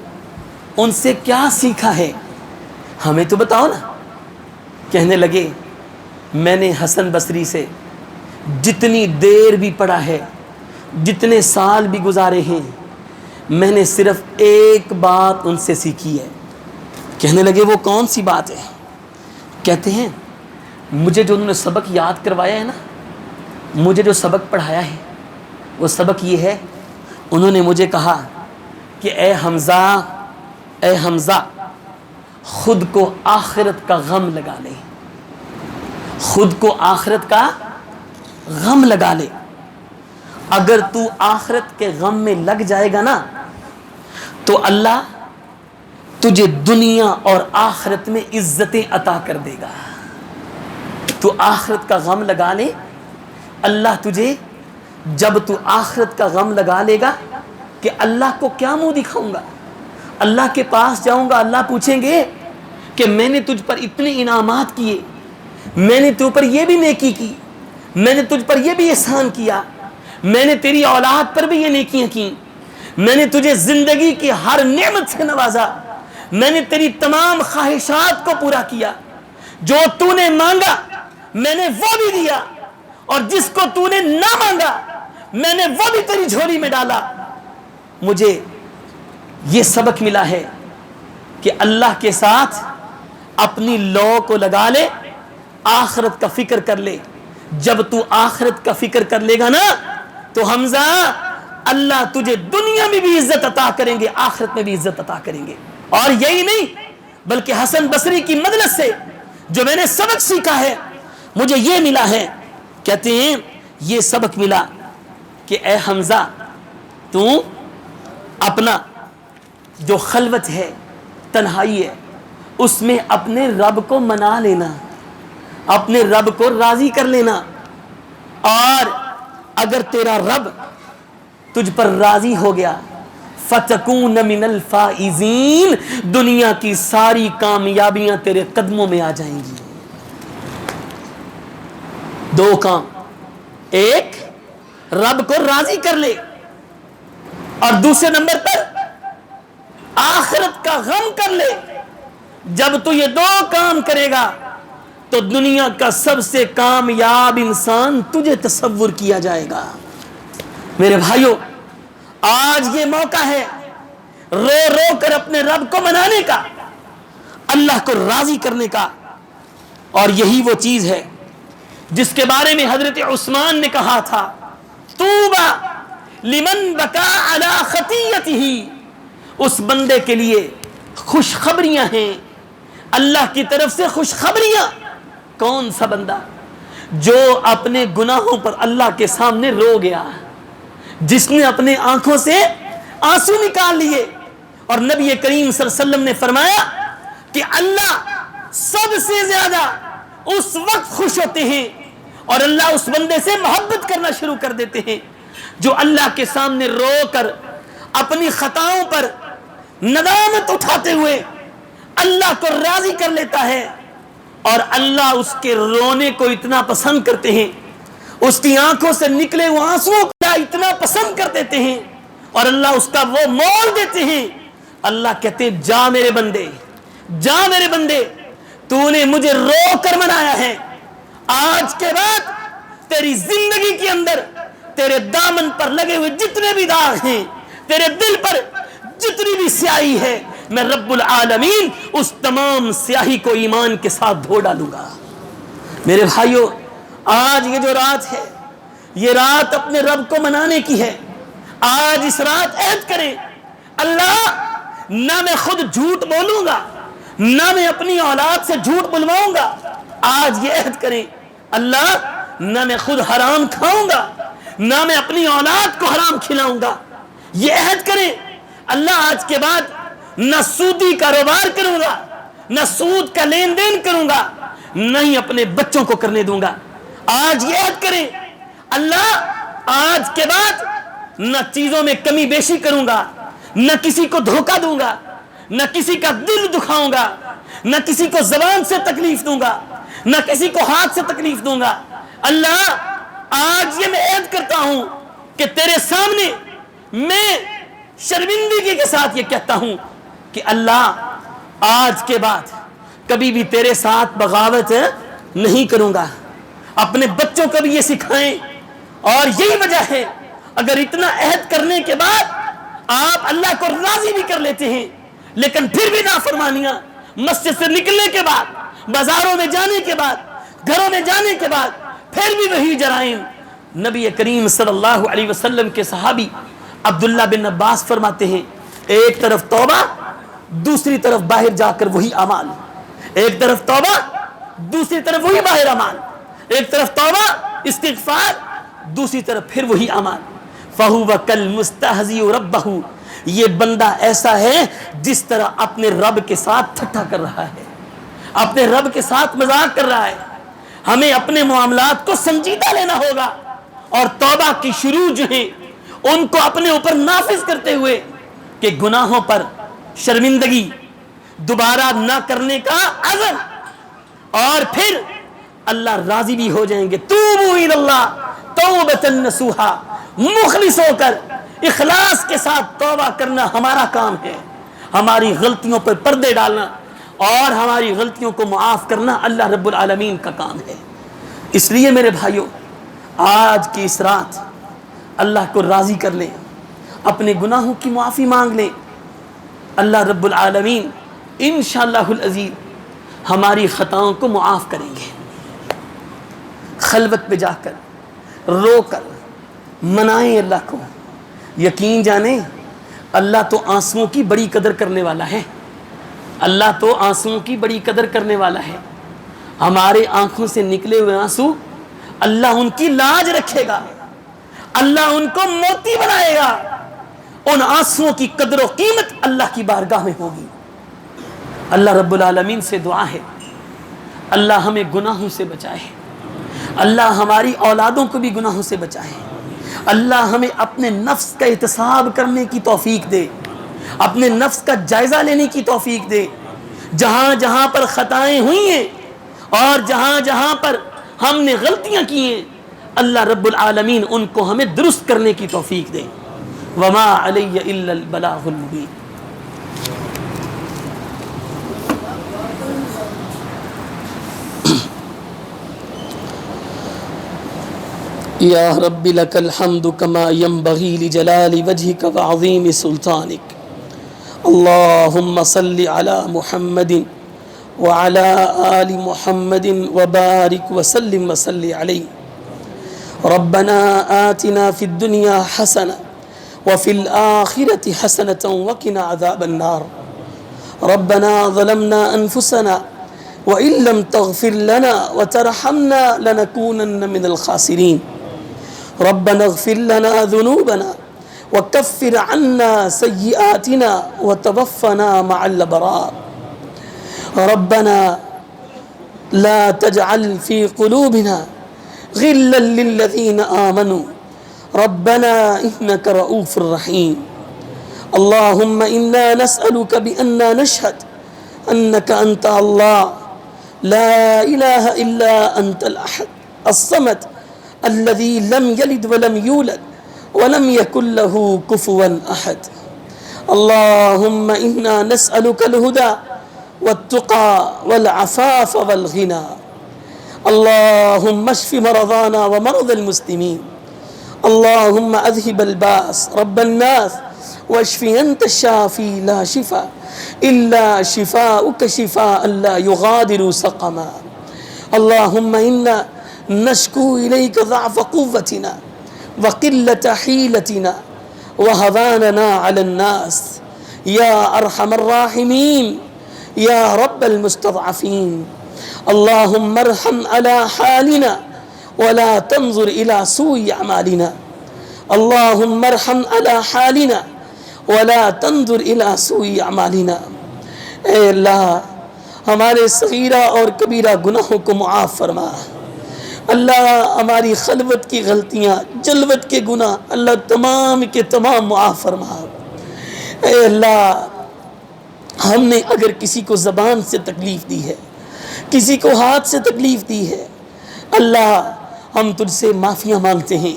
S1: ان سے کیا سیکھا ہے، ہمیں تو بتاؤ نا. کہنے لگے میں نے حسن بصری سے جتنی دیر بھی پڑھا ہے، جتنے سال بھی گزارے ہیں، میں نے صرف ایک بات ان سے سیکھی ہے. کہنے لگے وہ کون سی بات ہے؟ کہتے ہیں مجھے جو انہوں نے سبق یاد کروایا ہے نا، مجھے جو سبق پڑھایا ہے وہ سبق یہ ہے، انہوں نے مجھے کہا کہ اے حمزہ خود کو آخرت کا غم لگا لے، خود کو آخرت کا غم لگا لے. اگر تو آخرت کے غم میں لگ جائے گا نا تو اللہ تجھے دنیا اور آخرت میں عزتیں عطا کر دے گا. تو آخرت کا غم لگا لے، اللہ تجھے، جب تو آخرت کا غم لگا لے گا کہ اللہ کو کیا منہ دکھاؤں گا، اللہ کے پاس جاؤں گا، اللہ پوچھیں گے کہ میں نے تجھ پر اتنے انعامات کیے، میں نے تجھ پر یہ بھی نیکی کی، میں نے تجھ پر یہ بھی احسان کیا، میں نے تیری اولاد پر بھی یہ نیکیاں کی، میں نے تجھے زندگی کی ہر نعمت سے نوازا، میں نے تیری تمام خواہشات کو پورا کیا، جو تو نے مانگا میں نے وہ بھی دیا، اور جس کو تو نے نہ مانگا میں نے وہ بھی تیری جھولی میں ڈالا. مجھے یہ سبق ملا ہے کہ اللہ کے ساتھ اپنی لو کو لگا لے، آخرت کا فکر کر لے. جب تو آخرت کا فکر کر لے گا نا تو حمزہ اللہ تجھے دنیا میں بھی عزت عطا کریں گے، آخرت میں بھی عزت عطا کریں گے. اور یہی نہیں بلکہ حسن بصری کی مجلس سے جو میں نے سبق سیکھا ہے مجھے یہ ملا ہے، کہتے ہیں یہ سبق ملا کہ اے حمزہ تو اپنا جو خلوت ہے، تنہائی ہے، اس میں اپنے رب کو منا لینا، اپنے رب کو راضی کر لینا. اور اگر تیرا رب تجھ پر راضی ہو گیا فَتَكُونَ مِنَ الْفَائِزِينَ، دنیا کی ساری کامیابیاں تیرے قدموں میں آ جائیں گی. دو کام، ایک رب کو راضی کر لے، اور دوسرے نمبر پر آخرت کا غم کر لے. جب تو یہ دو کام کرے گا تو دنیا کا سب سے کامیاب انسان تجھے تصور کیا جائے گا. میرے بھائیوں، آج یہ موقع ہے رو رو کر اپنے رب کو منانے کا، اللہ کو راضی کرنے کا. اور یہی وہ چیز ہے جس کے بارے میں حضرت عثمان نے کہا تھا، طوبى لمن بکا علی خطیئتہ، اس بندے کے لیے خوشخبریاں ہیں، اللہ کی طرف سے خوشخبریاں. کون سا بندہ؟ جو اپنے گناہوں پر اللہ کے سامنے رو گیا، جس نے اپنے آنکھوں سے آنسو نکال لیے. اور نبی کریم صلی اللہ علیہ وسلم نے فرمایا کہ اللہ سب سے زیادہ اس وقت خوش ہوتے ہیں اور اللہ اس بندے سے محبت کرنا شروع کر دیتے ہیں جو اللہ کے سامنے رو کر اپنی خطاؤں پر ندامت اٹھاتے ہوئے اللہ کو راضی کر لیتا ہے. اور اللہ اس کے رونے کو اتنا پسند کرتے ہیں، اس کی آنکھوں سے نکلے ہوئے آنسوؤں کو اتنا پسند کر دیتے ہیں، اور اللہ اس کا وہ مول دیتے ہیں. اللہ کہتے ہیں جا میرے بندے، جا میرے بندے، تو نے مجھے رو کر منایا ہے، آج کے بعد تیری زندگی کے اندر تیرے دامن پر لگے ہوئے جتنے بھی داغ ہیں، تیرے دل پر جتنی بھی سیاہی ہے، میں رب العالمین اس تمام سیاہی کو ایمان کے ساتھ دھو ڈالوں گا. میرے بھائیوں، آج یہ جو رات ہے یہ رات اپنے رب کو منانے کی ہے. آج اس رات عہد کریں، اللہ نہ میں خود جھوٹ بولوں گا، نہ میں اپنی اولاد سے جھوٹ بلواؤں گا. آج یہ عہد کریں، اللہ نہ میں خود حرام کھاؤں گا، نہ میں اپنی اولاد کو حرام کھلاؤں گا. یہ عہد کریں، اللہ آج کے بعد نہ سودی کاروبار کروں گا، نہ سود کا لین دین کروں گا، نہ ہی اپنے بچوں کو کرنے دوں گا. آج یہ عہد کریں، اللہ آج کے بعد نہ چیزوں میں کمی بیشی کروں گا، نہ کسی کو دھوکہ دوں گا، نہ کسی کا دل دکھاؤں گا، نہ کسی کو زبان سے تکلیف دوں گا، نہ کسی کو ہاتھ سے تکلیف دوں گا. اللہ آج یہ میں عہد کرتا ہوں کہ تیرے سامنے میں شرمندگی کے ساتھ یہ کہتا ہوں کہ اللہ آج کے بعد کبھی بھی تیرے ساتھ بغاوت نہیں کروں گا. اپنے بچوں کو بھی یہ سکھائیں. اور یہی وجہ ہے اگر اتنا عہد کرنے کے بعد آپ اللہ کو راضی بھی کر لیتے ہیں لیکن پھر بھی نافرمانیاں، مسجد سے نکلنے کے بعد، بازاروں میں جانے کے بعد، گھروں میں جانے کے بعد پھر بھی وہی جرائم. نبی کریم صلی اللہ علیہ وسلم کے صحابی عبداللہ بن عباس فرماتے ہیں ایک طرف توبہ دوسری طرف باہر جا کر وہی اعمال. ایک طرف توبہ دوسری طرف وہی باہر اعمال. ایک طرف توبہ استغفار دوسری طرف پھر وہی اعمال. فَهُوَ كَالْمُسْتَهْزِئُ رَبَّهُ یہ بندہ ایسا ہے جس طرح اپنے رب کے ساتھ ٹھٹھا کر رہا ہے, اپنے رب کے ساتھ مذاق کر رہا ہے. ہمیں اپنے معاملات کو سنجیدہ لینا ہوگا اور توبہ کی شروع جو ہیں ان کو اپنے اوپر نافذ کرتے ہوئے کہ گناہوں پر شرمندگی, دوبارہ نہ کرنے کا عزم, اور پھر اللہ راضی بھی ہو جائیں گے. توبوا الی اللہ توبۃ نصوحا, مخلص ہو کر اخلاص کے ساتھ توبہ کرنا ہمارا کام ہے. ہماری غلطیوں پر پردے ڈالنا اور ہماری غلطیوں کو معاف کرنا اللہ رب العالمین کا کام ہے. اس لیے میرے بھائیوں آج کی اس رات اللہ کو راضی کر لیں, اپنے گناہوں کی معافی مانگ لیں. اللہ رب العالمین انشاءاللہ العزیز ہماری خطاؤں کو معاف کریں گے. خلوت پہ جا کر رو کر منائیں اللہ کو. یقین جانیں اللہ تو آنسوؤں کی بڑی قدر کرنے والا ہے. اللہ تو آنسوؤں کی بڑی قدر کرنے والا ہے. ہمارے آنکھوں سے نکلے ہوئے آنسو اللہ ان کی لاج رکھے گا, اللہ ان کو موتی بنائے گا. ان آنسوؤں کی قدر و قیمت اللہ کی بارگاہ میں ہوگی. اللہ رب العالمین سے دعا ہے اللہ ہمیں گناہوں سے بچائے, اللہ ہماری اولادوں کو بھی گناہوں سے بچائے. اللہ ہمیں اپنے نفس کا احتساب کرنے کی توفیق دے, اپنے نفس کا جائزہ لینے کی توفیق دے. جہاں جہاں پر خطائیں ہوئی ہیں اور جہاں جہاں پر ہم نے غلطیاں کی ہیں اللہ رب العالمین ان کو ہمیں درست کرنے کی توفیق دے. وما علی الا البلاغ المبین. یا رب لک الحمد کما ینبغی لجلال وجہک وعظیم سلطانک. اللہم صل علی محمد وعلى آل محمد وبارك وسلم وصل عليه. ربنا آتنا في الدنيا حسنة وفي الآخرة حسنة وقنا عذاب النار. ربنا ظلمنا أنفسنا وإن لم تغفر لنا وترحمنا لنكونن من الخاسرين. ربنا اغفر لنا ذنوبنا وكفر عنا سيئاتنا وتوفنا مع الأبرار. ربنا لا تجعل في قلوبنا غلا للذين آمنوا ربنا إنك رؤوف رحيم. اللهم إنا نسألك بأننا نشهد أنك أنت الله لا إله إلا أنت الأحد الصمد الذي لم يلد ولم يولد ولم يكن له كفوا أحد. اللهم إنا نسألك الهدى والتقى والعفاف والغنى. اللهم اشف مرضانا ومرضى المسلمين. اللهم اذهب الباس رب الناس واشف انت الشافي لا شفاء الا شفاؤك شفاء لا يغادر سقما. اللهم انا نشكو اليك ضعف قوتنا وقلة حيلتنا وهواننا على الناس يا ارحم الراحمين يا رب المستضعفين. اللهم ارحم على حالنا ولا تنظر إلى سوء أعمالنا. اللهم ارحم على حالنا ولا تنظر إلى سوء أعمالنا. اے اللہ ہمارے صغیرہ اور کبیرہ گناہوں کو معاف فرما. اللہ ہماری خلوت کی غلطیاں جلوت کے گناہ اللہ تمام کے تمام معاف فرما. اے اللہ ہم نے اگر کسی کو زبان سے تکلیف دی ہے کسی کو ہاتھ سے تکلیف دی ہے اللہ ہم تجھ سے معافیاں مانگتے ہیں.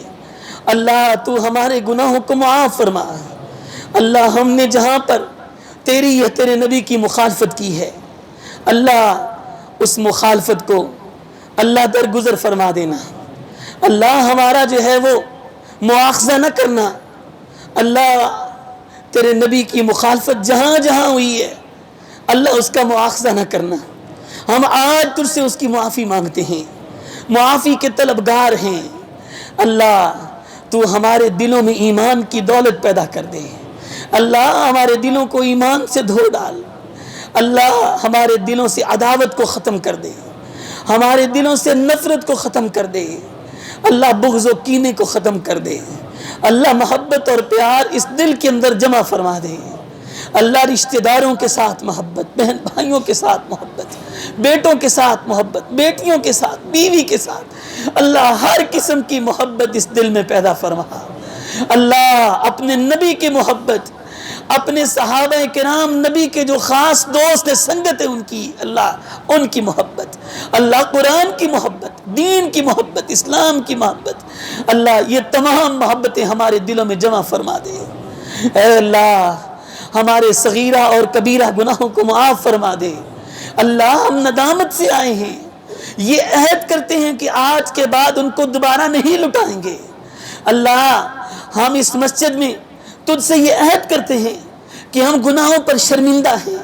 S1: اللہ تو ہمارے گناہوں کو معاف فرما. اللہ ہم نے جہاں پر تیری یا تیرے نبی کی مخالفت کی ہے اللہ اس مخالفت کو اللہ درگزر فرما دینا. اللہ ہمارا جو ہے وہ مواخذہ نہ کرنا. اللہ تیرے نبی کی مخالفت جہاں جہاں ہوئی ہے اللہ اس کا مواخذہ نہ کرنا. ہم آج تجھ سے اس کی معافی مانگتے ہیں. معافی کے طلبگار ہیں۔ اللہ تو ہمارے دلوں میں ایمان کی دولت پیدا کر دے، اللہ ہمارے دلوں کو ایمان سے دھو ڈال، اللہ ہمارے دلوں سے عداوت کو ختم کر دے، ہمارے دلوں سے نفرت کو ختم کر دے، اللہ بغض و کینے کو ختم کر دے، اللہ محبت اور پیار اس دل کے اندر جمع فرما دے، اللہ رشتہ داروں کے ساتھ محبت، بہن بھائیوں کے ساتھ محبت، بیٹوں کے ساتھ محبت، بیٹیوں کے ساتھ، بیوی کے ساتھ، اللہ ہر قسم کی محبت اس دل میں پیدا فرما۔ اللہ اپنے نبی کی محبت، اپنے صحابہ کرام نبی کے جو خاص دوست سنگت ہے ان کی، اللہ ان کی محبت، اللہ قرآن کی محبت، دین کی محبت، اسلام کی محبت، اللہ یہ تمام محبتیں ہمارے دلوں میں جمع فرما دے۔ اے اللہ ہمارے صغیرہ اور کبیرہ گناہوں کو معاف فرما دے۔ اللہ ہم ندامت سے آئے ہیں، یہ عہد کرتے ہیں کہ آج کے بعد ان کو دوبارہ نہیں لٹائیں گے۔ اللہ ہم اس مسجد میں تجھ سے یہ عہد کرتے ہیں کہ ہم گناہوں پر شرمندہ ہیں،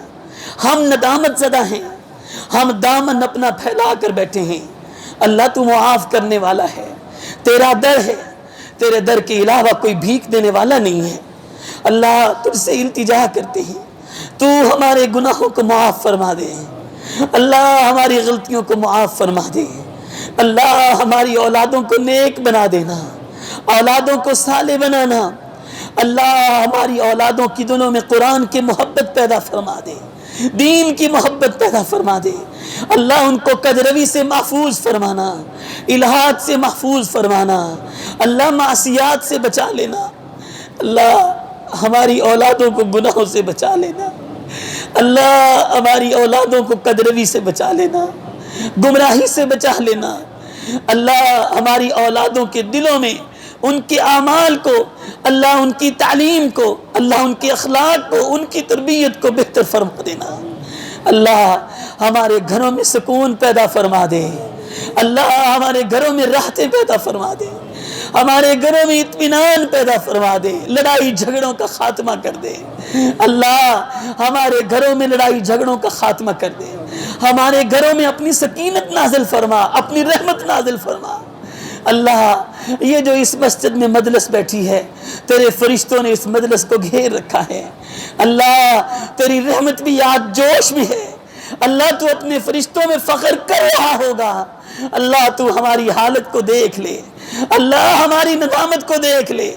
S1: ہم ندامت زدہ ہیں، ہم دامن اپنا پھیلا کر بیٹھے ہیں۔ اللہ تو معاف کرنے والا ہے، تیرا در ہے، تیرے در کے علاوہ کوئی بھیک دینے والا نہیں ہے۔ اللہ تجھ سے التجا کرتے ہیں تو ہمارے گناہوں کو معاف فرما دے، اللہ ہماری غلطیوں کو معاف فرما دے، اللہ ہماری اولادوں کو نیک بنا دینا، اولادوں کو صالح بنانا، اللہ ہماری اولادوں کی دلوں میں قرآن کی محبت پیدا فرما دے، دین کی محبت پیدا فرما دے، اللہ ان کو کجروی سے محفوظ فرمانا، الہات سے محفوظ فرمانا، اللہ معصیات سے بچا لینا، اللہ ہماری اولادوں کو گناہوں سے بچا لینا، اللہ ہماری اولادوں کو کجروی سے بچا لینا، گمراہی سے بچا لینا، اللہ ہماری اولادوں کے دلوں میں ان کے اعمال کو، اللہ ان کی تعلیم کو، اللہ ان کے اخلاق کو، ان کی تربیت کو بہتر فرما دینا، اللہ ہمارے گھروں میں سکون پیدا فرما دے، اللہ ہمارے گھروں میں راحتیں پیدا فرما دے، ہمارے گھروں میں اطمینان پیدا فرما دے، لڑائی جھگڑوں کا خاتمہ کر دے، اللہ ہمارے گھروں میں لڑائی جھگڑوں کا خاتمہ کر دے، ہمارے گھروں میں اپنی سکینت نازل فرما، اپنی رحمت نازل فرما۔ اللہ یہ جو اس مسجد میں مجلس بیٹھی ہے، تیرے فرشتوں نے اس مجلس کو گھیر رکھا ہے، اللہ تیری رحمت بھی یاد جوش میں ہے، اللہ تو اپنے فرشتوں میں فخر کر رہا ہوگا، اللہ تو ہماری حالت کو دیکھ لے، اللہ ہماری ندامت کو دیکھ لے،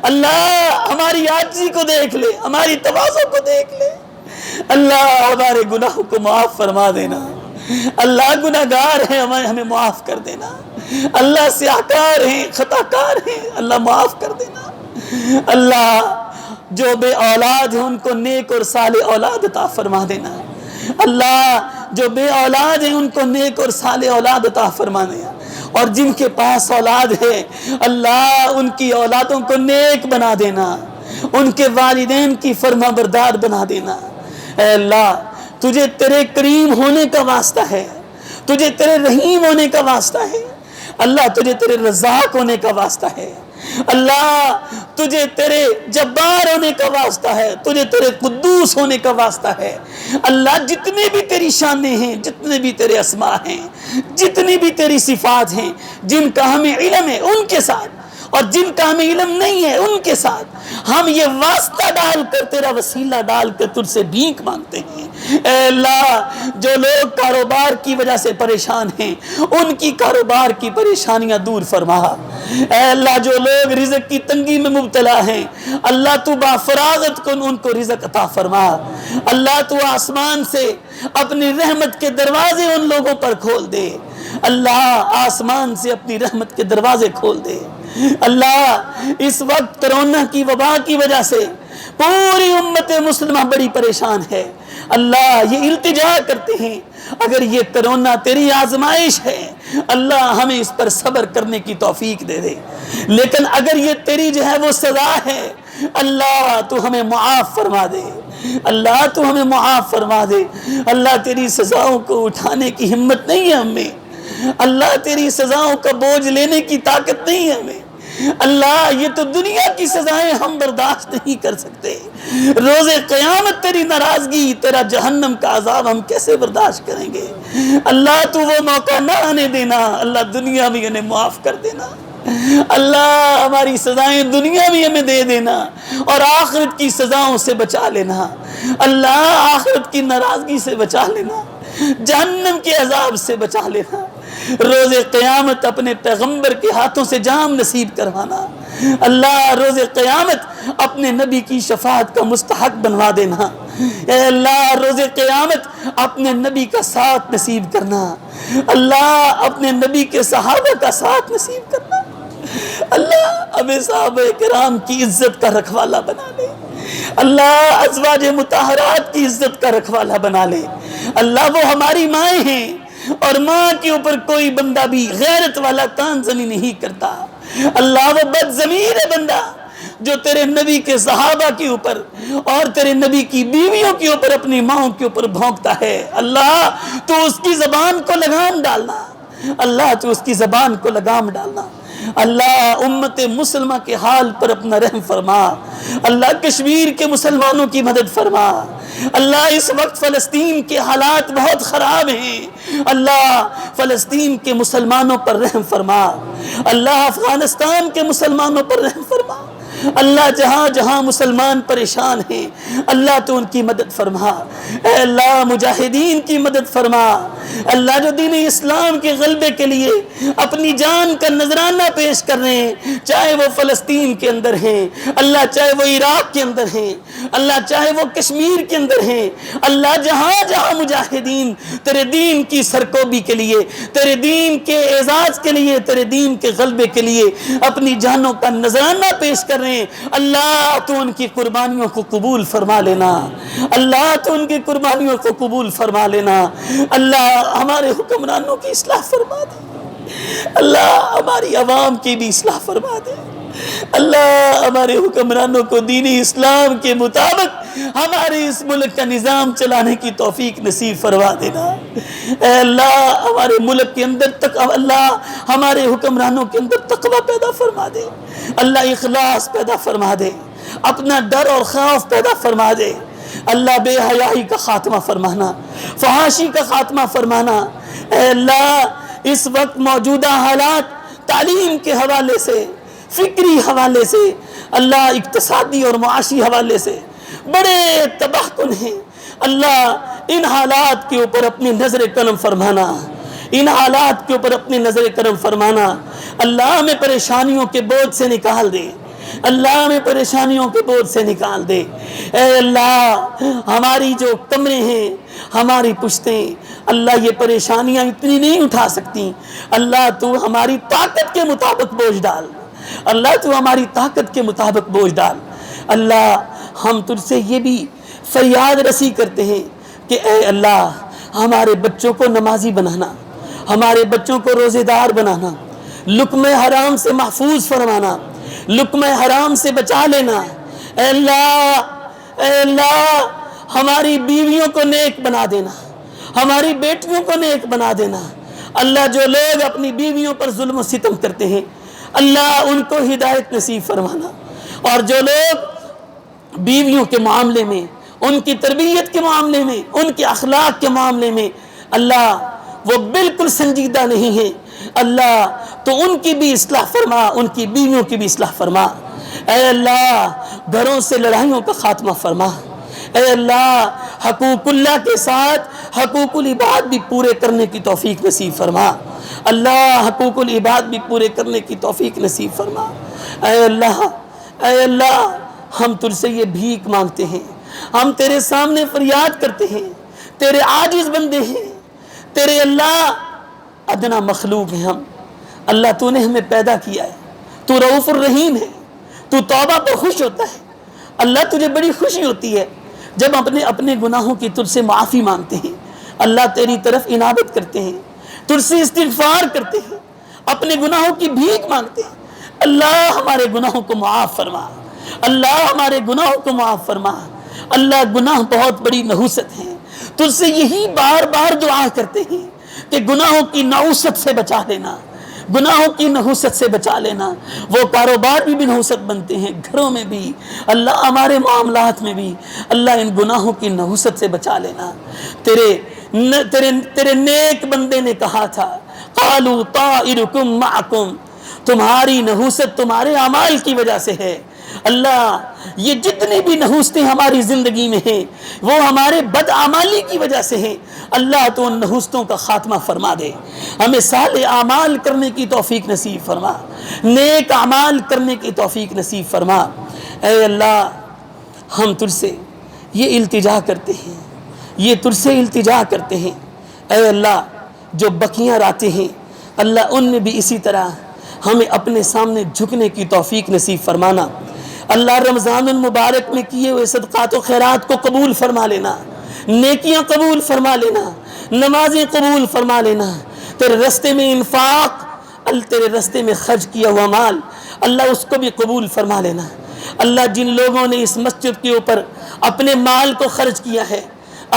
S1: اللہ ہماری عاجزی کو دیکھ لے، ہماری تواضع کو دیکھ لے، اللہ ہمارے گناہوں کو معاف فرما دینا، اللہ گناہگار ہیں ہمیں معاف کر دینا، اللہ سیاہکار ہیں، خطاکار ہیں، اللہ معاف کر دینا، اللہ جو بے اولاد ہیں ان کو نیک اور صالح اولاد عطا فرما دینا، اللہ جو بے اولاد ہیں ان کو نیک اور صالح اولاد عطا فرما دینا، اور جن کے پاس اولاد ہے اللہ ان کی اولادوں کو نیک بنا دینا، ان کے والدین کی فرما بردار بنا دینا۔ اے اللہ تجھے تیرے کریم ہونے کا واسطہ ہے، تجھے تیرے رحیم ہونے کا واسطہ ہے، اللہ تجھے تیرے رزاق ہونے کا واسطہ ہے، اللہ تجھے تیرے جبار ہونے کا واسطہ ہے، تجھے تیرے قدوس ہونے کا واسطہ ہے، اللہ جتنے بھی تیری شانیں ہیں، جتنے بھی تیرے اسماء ہیں، جتنی بھی تیری صفات ہیں، جن کا ہمیں علم ہے ان کے ساتھ، اور جن کا ہمیں علم نہیں ہے ان کے ساتھ ہم یہ واسطہ ڈال کر، تیرا وسیلہ ڈال کر تجھ سے بھیک مانگتے ہیں۔ اے اللہ جو لوگ کاروبار کی وجہ سے پریشان ہیں ان کی کاروبار کی پریشانیاں دور فرما، اے اللہ جو لوگ رزق کی تنگی میں مبتلا ہیں اللہ تو بافراغت کن ان کو رزق عطا فرما، اللہ تو آسمان سے اپنی رحمت کے دروازے ان لوگوں پر کھول دے، اللہ آسمان سے اپنی رحمت کے دروازے کھول دے۔ اللہ اس وقت کرونا کی وبا کی وجہ سے پوری امت مسلمہ بڑی پریشان ہے، اللہ یہ التجا کرتے ہیں اگر یہ کرونا تیری آزمائش ہے اللہ ہمیں اس پر صبر کرنے کی توفیق دے دے، لیکن اگر یہ تیری جو ہے وہ سزا ہے اللہ تو ہمیں معاف فرما دے، اللہ تو ہمیں معاف فرما دے، اللہ تیری سزاؤں کو اٹھانے کی ہمت نہیں ہے ہمیں، اللہ تیری سزاؤں کا بوجھ لینے کی طاقت نہیں ہے ہمیں، اللہ یہ تو دنیا کی سزائیں ہم برداشت نہیں کر سکتے، روز قیامت تیری ناراضگی، تیرا جہنم کا عذاب ہم کیسے برداشت کریں گے؟ اللہ تو وہ موقع نہ آنے دینا، اللہ دنیا میں انہیں معاف کر دینا، اللہ ہماری سزائیں دنیا بھی ہمیں دے دینا اور آخرت کی سزاؤں سے بچا لینا، اللہ آخرت کی ناراضگی سے بچا لینا، جہنم کے عذاب سے بچا لینا، روز قیامت اپنے پیغمبر کے ہاتھوں سے جام نصیب کروانا، اللہ روز قیامت اپنے نبی کی شفاعت کا مستحق بنوا دینا، اے اللہ روز قیامت اپنے نبی کا ساتھ نصیب کرنا، اللہ اپنے نبی کے صحابہ کا ساتھ نصیب کرنا، اللہ ہمیں صحابہ کرام کی عزت کا رکھوالا بنا لے، اللہ ازواج مطہرات کی عزت کا رکھوالا بنا لے، اللہ وہ ہماری مائیں ہیں اور ماں کے اوپر کوئی بندہ بھی غیرت والا کان زنی نہیں کرتا، اللہ وہ بد ضمیر ہے بندہ جو تیرے نبی کے صحابہ کے اوپر اور تیرے نبی کی بیویوں کے اوپر اپنی ماں کے اوپر بھونکتا ہے، اللہ تو اس کی زبان کو لگام ڈالنا، اللہ تو اس کی زبان کو لگام ڈالنا، اللہ امت مسلمہ کے حال پر اپنا رحم فرما، اللہ کشمیر کے مسلمانوں کی مدد فرما، اللہ اس وقت فلسطین کے حالات بہت خراب ہیں، اللہ فلسطین کے مسلمانوں پر رحم فرما، اللہ افغانستان کے مسلمانوں پر رحم فرما، اللہ جہاں جہاں مسلمان پریشان ہیں اللہ تو ان کی مدد فرما، اے اللہ مجاہدین کی مدد فرما، اللہ جو دین اسلام کے غلبے کے لیے اپنی جان کا نذرانہ پیش کر رہے ہیں، چاہے وہ فلسطین کے اندر ہیں، اللہ چاہے وہ عراق کے اندر ہیں، اللہ چاہے وہ کشمیر کے اندر ہیں، اللہ جہاں جہاں مجاہدین تیرے دین کی سرکوبی کے لیے، تیرے دین کے اعزاز کے لیے، تیرے دین کے غلبے کے لیے اپنی جانوں کا نذرانہ پیش کر رہے ہیں، اللہ تو ان کی قربانیوں کو قبول فرما لینا، اللہ تو ان کی قربانیوں کو قبول فرما لینا، اللہ ہمارے حکمرانوں کی اصلاح فرما دے، اللہ ہماری عوام کی بھی اصلاح فرما دے، اللہ ہمارے حکمرانوں کو دین اسلام کے مطابق ہمارے اس ملک کا نظام چلانے کی توفیق نصیب فرما دینا، اے اللہ ہمارے ملک کے اندر اللہ ہمارے حکمرانوں کے اندر تقوی پیدا فرما دے، اللہ اخلاص پیدا فرما دے، اپنا ڈر اور خوف پیدا فرما دے، اللہ بے حیائی کا خاتمہ فرمانا، فحاشی کا خاتمہ فرمانا، اے اللہ اس وقت موجودہ حالات تعلیم کے حوالے سے، فکری حوالے سے، اللہ اقتصادی اور معاشی حوالے سے بڑے تباہ کن ہیں، اللہ ان حالات کے اوپر اپنی نظر کرم فرمانا، ان حالات کے اوپر اپنی نظر کرم فرمانا، اللہ ہمیں پریشانیوں کے بوجھ سے نکال دے، اللہ ہمیں پریشانیوں کے بوجھ سے نکال دے، اے اللہ ہماری جو کمریں ہیں، ہماری پشتیں، اللہ یہ پریشانیاں اتنی نہیں اٹھا سکتی، اللہ تو ہماری طاقت کے مطابق بوجھ ڈال، اللہ تو ہماری طاقت کے مطابق بوجھ ڈال، اللہ ہم تجھ سے یہ بھی فریاد رسی کرتے ہیں کہ اے اللہ ہمارے بچوں کو نمازی بنانا، ہمارے بچوں کو روزے دار بنانا، لقمہ حرام سے محفوظ فرمانا، لقمہ حرام سے بچا لینا، اے اللہ ہماری بیویوں کو نیک بنا دینا، ہماری بیٹیوں کو نیک بنا دینا، اللہ جو لوگ اپنی بیویوں پر ظلم و ستم کرتے ہیں اللہ ان کو ہدایت نصیب فرمانا، اور جو لوگ بیویوں کے معاملے میں، ان کی تربیت کے معاملے میں، ان کے اخلاق کے معاملے میں اللہ وہ بالکل سنجیدہ نہیں ہیں، اللہ تو ان کی بھی اصلاح فرما، ان کی بیویوں کی بھی اصلاح فرما، اے اللہ گھروں سے لڑائیوں کا خاتمہ فرما، اے اللہ حقوق اللہ کے ساتھ حقوق العباد بھی پورے کرنے کی توفیق نصیب فرما، اللہ حقوق العباد بھی پورے کرنے کی توفیق نصیب فرما، اے اللہ ہم تجھ سے یہ بھیک مانگتے ہیں، ہم تیرے سامنے فریاد کرتے ہیں، تیرے عاجز بندے ہیں، تیرے اللہ ادنا مخلوق ہیں ہم، اللہ تو نے ہمیں پیدا کیا ہے، تو رؤوف الرحیم ہے، تو توبہ پر خوش ہوتا ہے، اللہ تجھے بڑی خوشی ہوتی ہے جب اپنے گناہوں کی تجھ سے معافی مانگتے ہیں، اللہ تیری طرف انابت کرتے ہیں، تجھ سے استغفار کرتے ہیں، اپنے گناہوں کی بھیک مانگتے ہیں، اللہ ہمارے گناہوں کو معاف فرما، اللہ ہمارے گناہوں کو معاف فرما، اللہ گناہ بہت بڑی نحوست ہے، تجھ سے یہی بار بار دعا کرتے ہیں کہ گناہوں کی نحوست سے بچا لینا، گناہوں کی نحوست سے بچا لینا، وہ کاروبار بھی نحوست بنتے ہیں، گھروں میں بھی اللہ، ہمارے معاملات میں بھی اللہ ان گناہوں کی نحوست سے بچا لینا، تیرے تیرے نیک بندے نے کہا تھا قالوا طائرکم معکم، تمہاری نحوست تمہارے اعمال کی وجہ سے ہے۔ اللہ یہ جتنی بھی نحوستیں ہماری زندگی میں ہیں وہ ہمارے بدعمالی کی وجہ سے ہیں، اللہ تو ان نحوستوں کا خاتمہ فرما دے، ہمیں صالح اعمال کرنے کی توفیق نصیب فرما، نیک اعمال کرنے کی توفیق نصیب فرما۔ اے اللہ ہم تجھ سے یہ التجا کرتے ہیں، یہ تجھ سے التجا کرتے ہیں، اے اللہ جو بکیاں راتے ہیں اللہ ان میں بھی اسی طرح ہمیں اپنے سامنے جھکنے کی توفیق نصیب فرمانا۔ اللہ رمضان المبارک میں کیے ہوئے صدقات و خیرات کو قبول فرما لینا، نیکیاں قبول فرما لینا، نمازیں قبول فرما لینا، تیرے رستے میں انفاق، تیرے رستے میں خرچ کیا ہوا مال اللہ اس کو بھی قبول فرما لینا۔ اللہ جن لوگوں نے اس مسجد کے اوپر اپنے مال کو خرچ کیا ہے،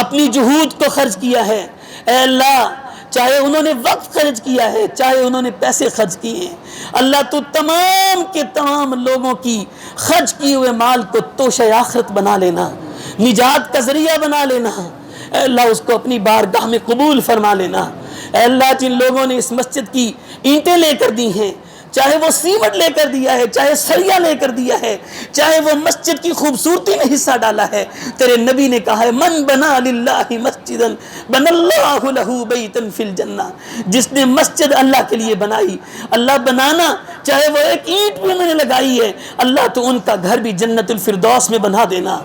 S1: اپنی جہود کو خرچ کیا ہے، اے اللہ چاہے انہوں نے وقت خرچ کیا ہے، چاہے انہوں نے پیسے خرچ کیے ہیں، اللہ تو تمام کے تمام لوگوں کی خرچ کیے ہوئے مال کو توشہ آخرت بنا لینا، نجات کا ذریعہ بنا لینا، اے اللہ اس کو اپنی بارگاہ میں قبول فرما لینا۔ اے اللہ جن لوگوں نے اس مسجد کی اینٹیں لے کر دی ہیں، چاہے وہ سیمنٹ لے کر دیا ہے، چاہے سریا لے کر دیا ہے، چاہے وہ مسجد کی خوبصورتی میں حصہ ڈالا ہے، تیرے نبی نے کہا ہے من بنا للہ مسجدا بنا اللہ لہ بیتا فی الجنہ، جس نے مسجد اللہ کے لیے بنائی، اللہ بنانا چاہے وہ ایک اینٹ بھی انہوں نے لگائی ہے، اللہ تو ان کا گھر بھی جنت الفردوس میں بنا دینا،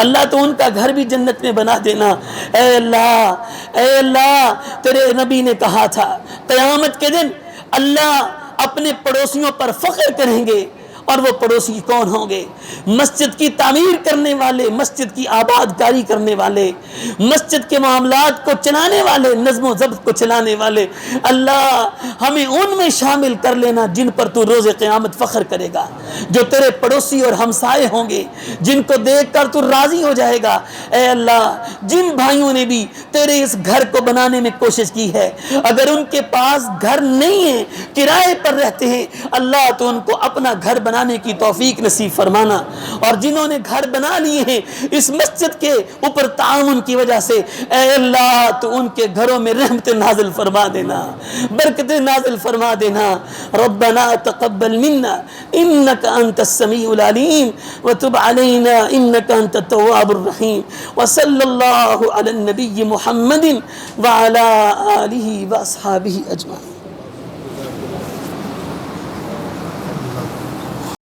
S1: اللہ تو ان کا گھر بھی جنت میں بنا دینا۔ اے اللہ تیرے نبی نے کہا تھا قیامت کے دن اللہ اپنے پڑوسیوں پر فخر کریں گے، اور وہ پڑوسی کون ہوں گے؟ مسجد کی تعمیر کرنے والے، مسجد کی آباد کاری کرنے والے، مسجد کے معاملات کو چلانے والے، نظم و ضبط کو چلانے والے۔ اللہ ہمیں ان میں شامل کر لینا جن پر تو روز قیامت فخر کرے گا، جو تیرے پڑوسی اور ہمسائے ہوں گے، جن کو دیکھ کر تو راضی ہو جائے گا۔ اے اللہ جن بھائیوں نے بھی تیرے اس گھر کو بنانے میں کوشش کی ہے، اگر ان کے پاس گھر نہیں ہے، کرائے پر رہتے ہیں، اللہ تو ان کو اپنا گھر بنانے کی توفیق نصیب فرمانا، اور جنہوں نے گھر بنا لیے ہیں اس مسجد کے اوپر تعاون کی وجہ سے، اے اللہ تو ان کے گھروں میں رحمت نازل فرما دینا، برکت نازل فرما دینا۔ ربنا تقبل منا انك انت السميع العليم وتب علينا انك انت التواب الرحيم، وصلى الله على النبي محمد وعلى آله واصحابه اجمعين۔